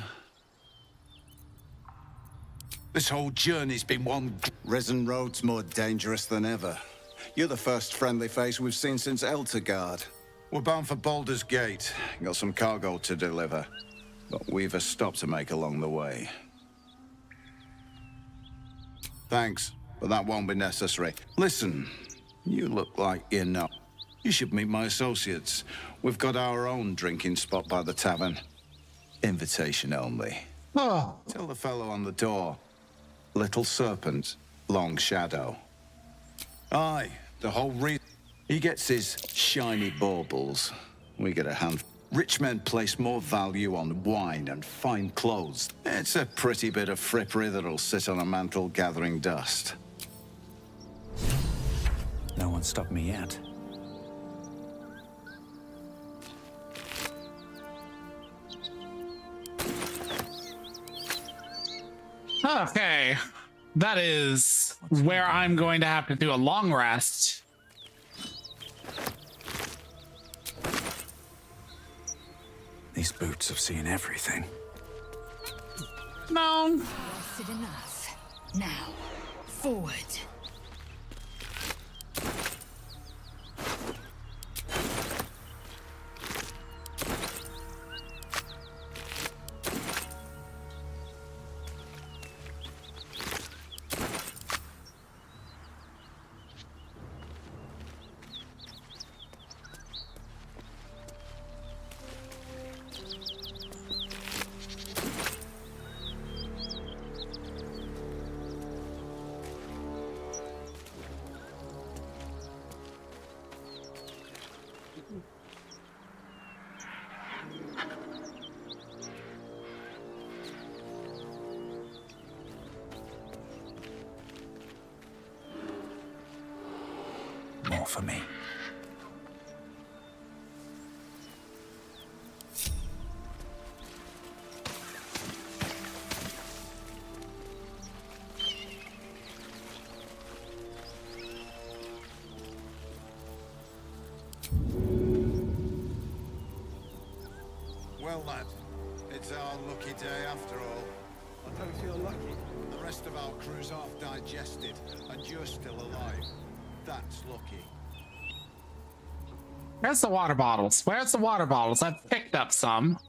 This whole journey's been one... Risen Road's more dangerous than ever. You're the first friendly face we've seen since Eltergard. We're bound for Baldur's Gate. Got some cargo to deliver. But we've a stop to make along the way. Thanks, but that won't be necessary. Listen, you look like you know. You should meet my associates. We've got our own drinking spot by the tavern. Invitation only. Oh. Tell the fellow on the door. Little Serpent, Long Shadow. Aye, the whole reason. He gets his shiny baubles. We get a hand. Rich men place more value on wine and fine clothes. It's a pretty bit of frippery that'll sit on a mantle gathering dust. No one stopped me yet. Okay, that is where I'm going to have to do a long rest. These boots have seen everything. No. Rested enough. Now, forward. More for me. Well, lad, it's our lucky day after all. I don't feel lucky. The rest of our crew's half digested, and you're still alive. That's lucky. Where's the water bottles? Where's the water bottles? I've picked up some.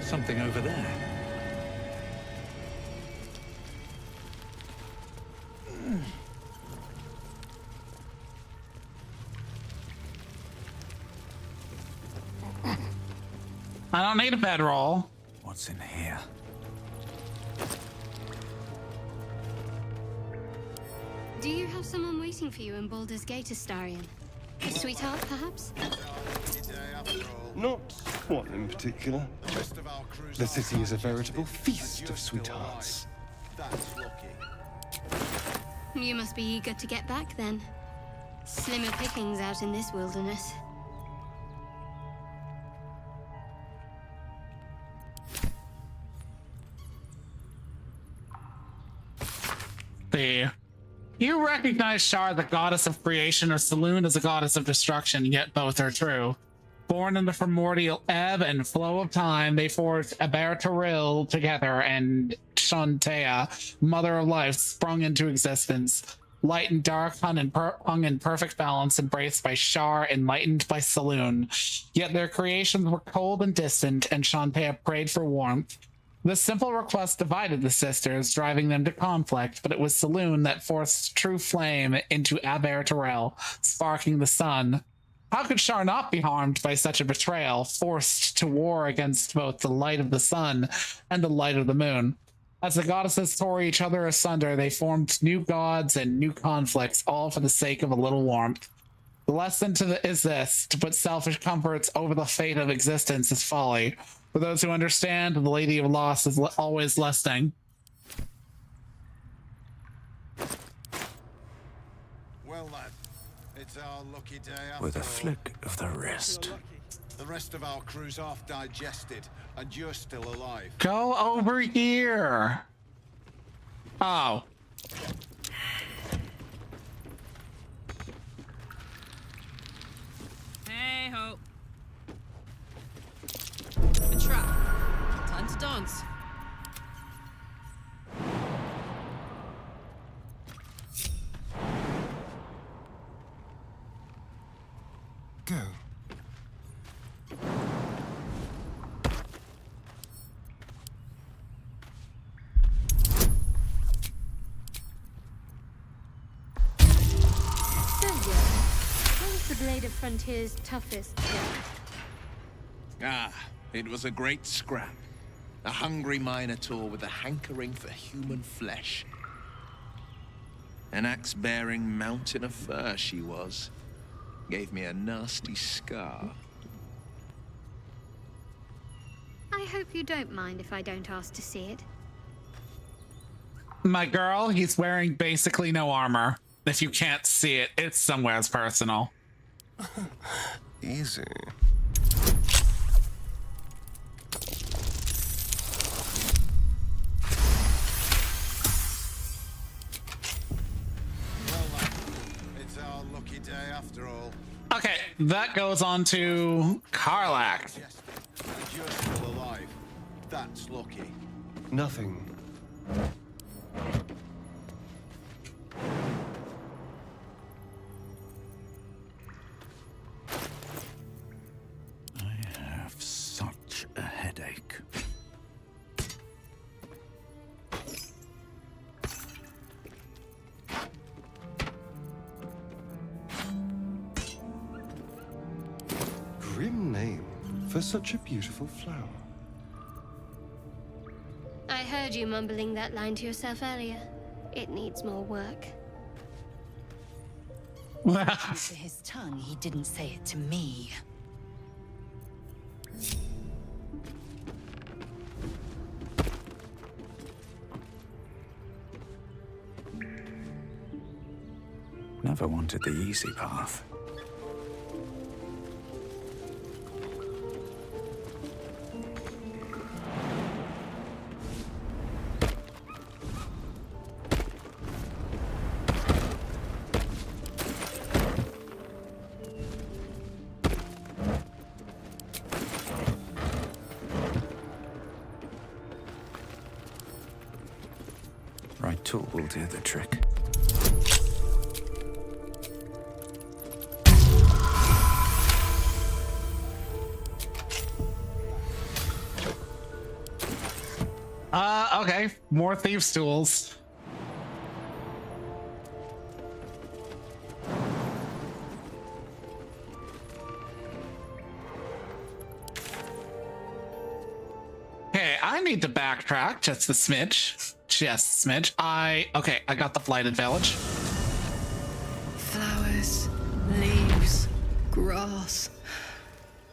Something over there. I don't need a bedroll. What's in here? Do you have someone waiting for you in Baldur's Gate, Astarion? A sweetheart, perhaps? Not one in particular. The city is a veritable feast of sweethearts. That's lucky. You must be eager to get back, then. Slimmer pickings out in this wilderness. You recognize Shar, the goddess of creation, or Saloon as a goddess of destruction, yet both are true. Born in the primordial ebb and flow of time, they forged Abertaril together, and Shantea, mother of life, sprung into existence. Light and dark hung in perfect balance, embraced by Shar, enlightened by Saloon. Yet their creations were cold and distant, and Shantea prayed for warmth. This simple request divided the sisters, driving them to conflict, but it was Saloon that forced true flame into Abertaril, sparking the sun. How could Shar not be harmed by such a betrayal, forced to war against both the light of the sun and the light of the moon? As the goddesses tore each other asunder, they formed new gods and new conflicts, all for the sake of a little warmth. The lesson is this: to put selfish comforts over the fate of existence is folly. For those who understand, the Lady of Loss is always listening. Well, lad, it's our lucky day after With a all. flick of the wrist. The rest of our crew's half digested, and you're still alive. Go over here. Oh. Hey ho. A trap. Time to dance. Go. What was the Blade of Frontier's toughest kill? Ah, it was a great scrap. A hungry minotaur with a hankering for human flesh. An axe-bearing mountain of fur she was. Gave me a nasty scar. I hope you don't mind if I don't ask to see it. My girl, he's wearing basically no armor. If you can't see it, it's somewhere's personal. Easy. It's our lucky day after all. Okay, that goes on to Karlak. And you're still alive. That's lucky. Nothing. I have such a headache. Grim name for such a beautiful flower. I heard you mumbling that line to yourself earlier. It needs more work. To his tongue, he didn't say it to me. Never wanted the easy path. Right tool will do the trick. Okay, more thieves' tools. Okay, I need to backtrack just a smidge. Just a smidge. Okay, I got the blighted village. Flowers, leaves, grass.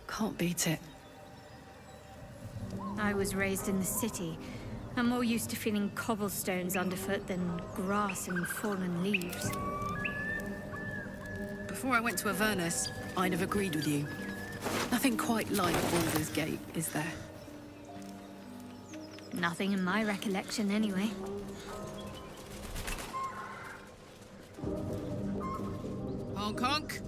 Can't beat it. I was raised in the city. I'm more used to feeling cobblestones underfoot than grass and fallen leaves. Before I went to Avernus, I'd have agreed with you. Nothing quite like Baldur's Gate, is there? Nothing in my recollection, anyway. Honk honk.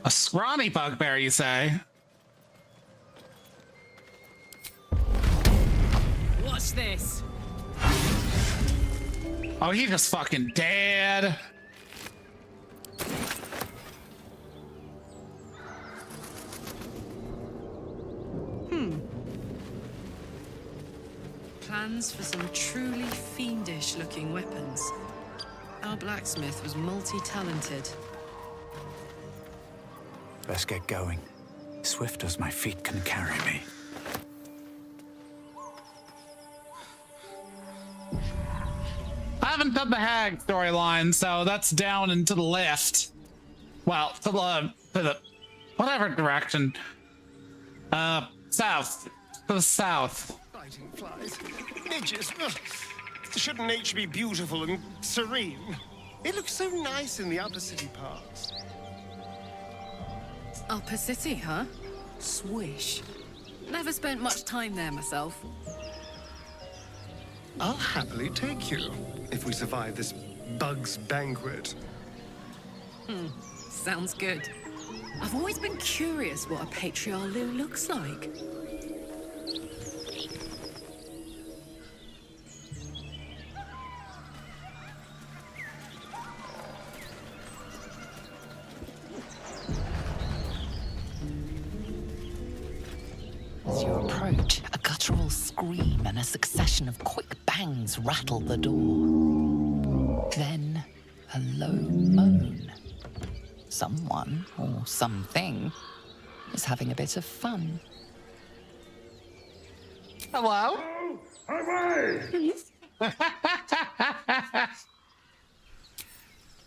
A scrawny bugbear, you say? Watch this. Oh, he just fucking dead. Plans for some truly fiendish-looking weapons. Our blacksmith was multi-talented. Let's get going. Swift as my feet can carry me. I haven't done the hag storyline, so that's down and to the left. Well, to the whatever direction. South. To the south. Fighting flies. Midges. Ugh. Shouldn't nature be beautiful and serene? It looks so nice in the upper city parks. Upper City, huh? Swish. Never spent much time there myself. I'll happily take you, if we survive this bug's banquet. Sounds good. I've always been curious what a patriarch looks like. As you approach, a guttural scream and a succession of quick bangs rattle the door. Then, a low moan. Someone, or something, is having a bit of fun. Hello?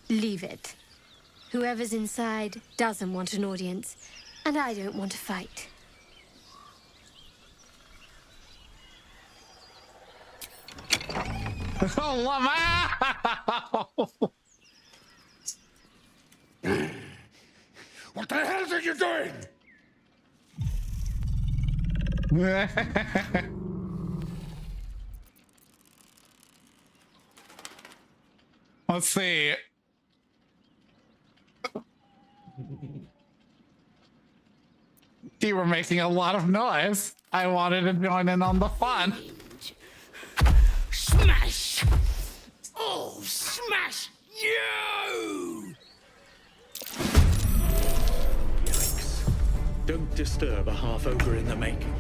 Leave it. Whoever's inside doesn't want an audience, and I don't want to fight. What the hell are you doing? Let's see. You were making a lot of noise. I wanted to join in on the fun. Smash! Oh, smash you! Yikes. Don't disturb a half-ogre in the making.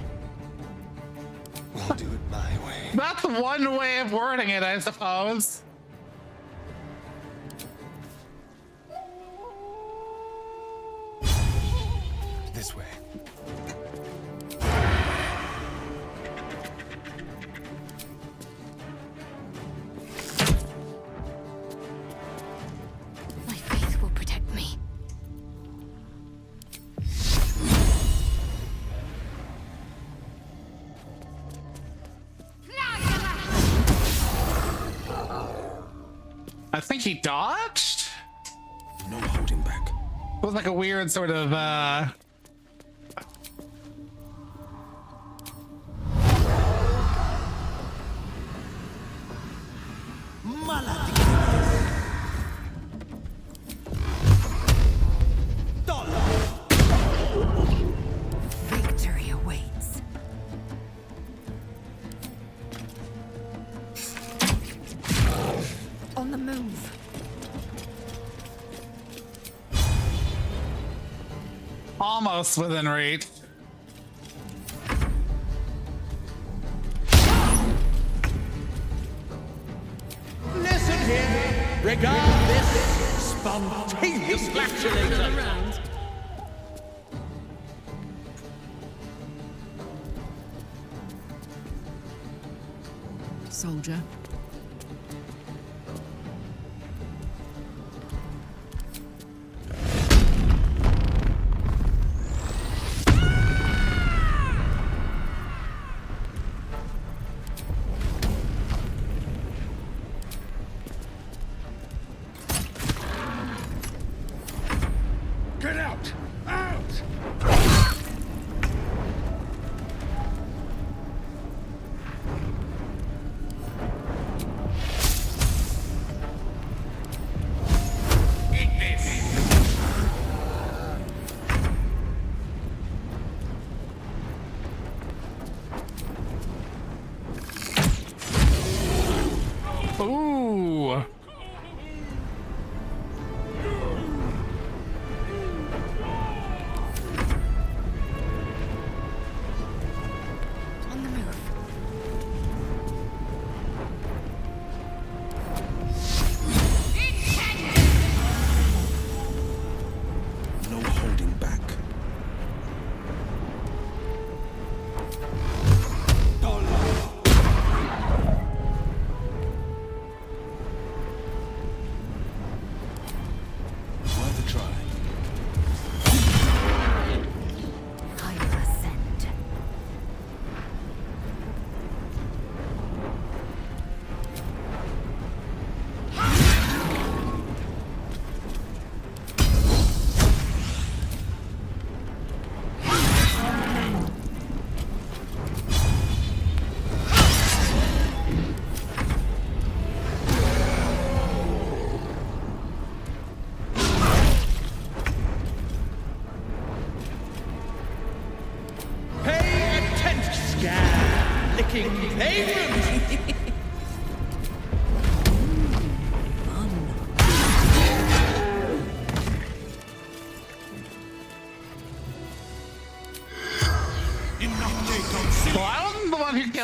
We'll do it my way. That's one way of wording it, I suppose. This way. My faith will protect me. I think he dodged? No holding back. It was like a weird sort of, Victory awaits. On the move. almost within reach. Listen here. Regard this spontaneous flatulator. Soldier. Get out! Out! Eat this! Ooh. On the move. No holding back.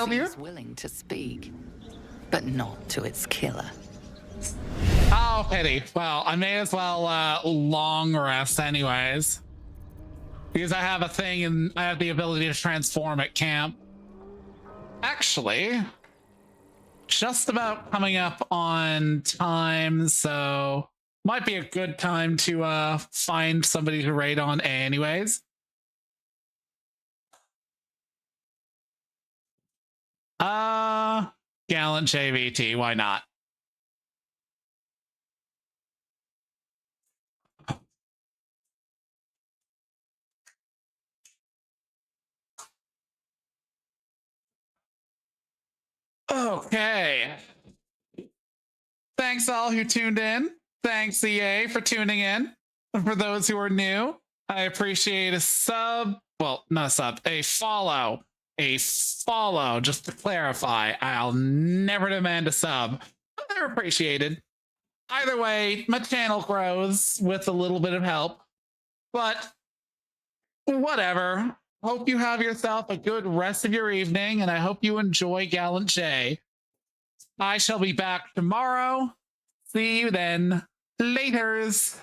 killed you. seems willing to speak, but not to its killer. Oh, pity. Well, I may as well long rest anyways. Because I have a thing and I have the ability to transform at camp. Actually, just about coming up on time, so might be a good time to find somebody to raid on anyways. Gallant JVT, why not? Okay. Thanks all who tuned in. Thanks EA for tuning in. For those who are new, I appreciate a sub. Well, not a sub, a follow. A follow, just to clarify. I'll never demand a sub. But they're appreciated. Either way, my channel grows with a little bit of help. But whatever. Hope you have yourself a good rest of your evening, and I hope you enjoy Gallant J. I shall be back tomorrow. See you then. Laters.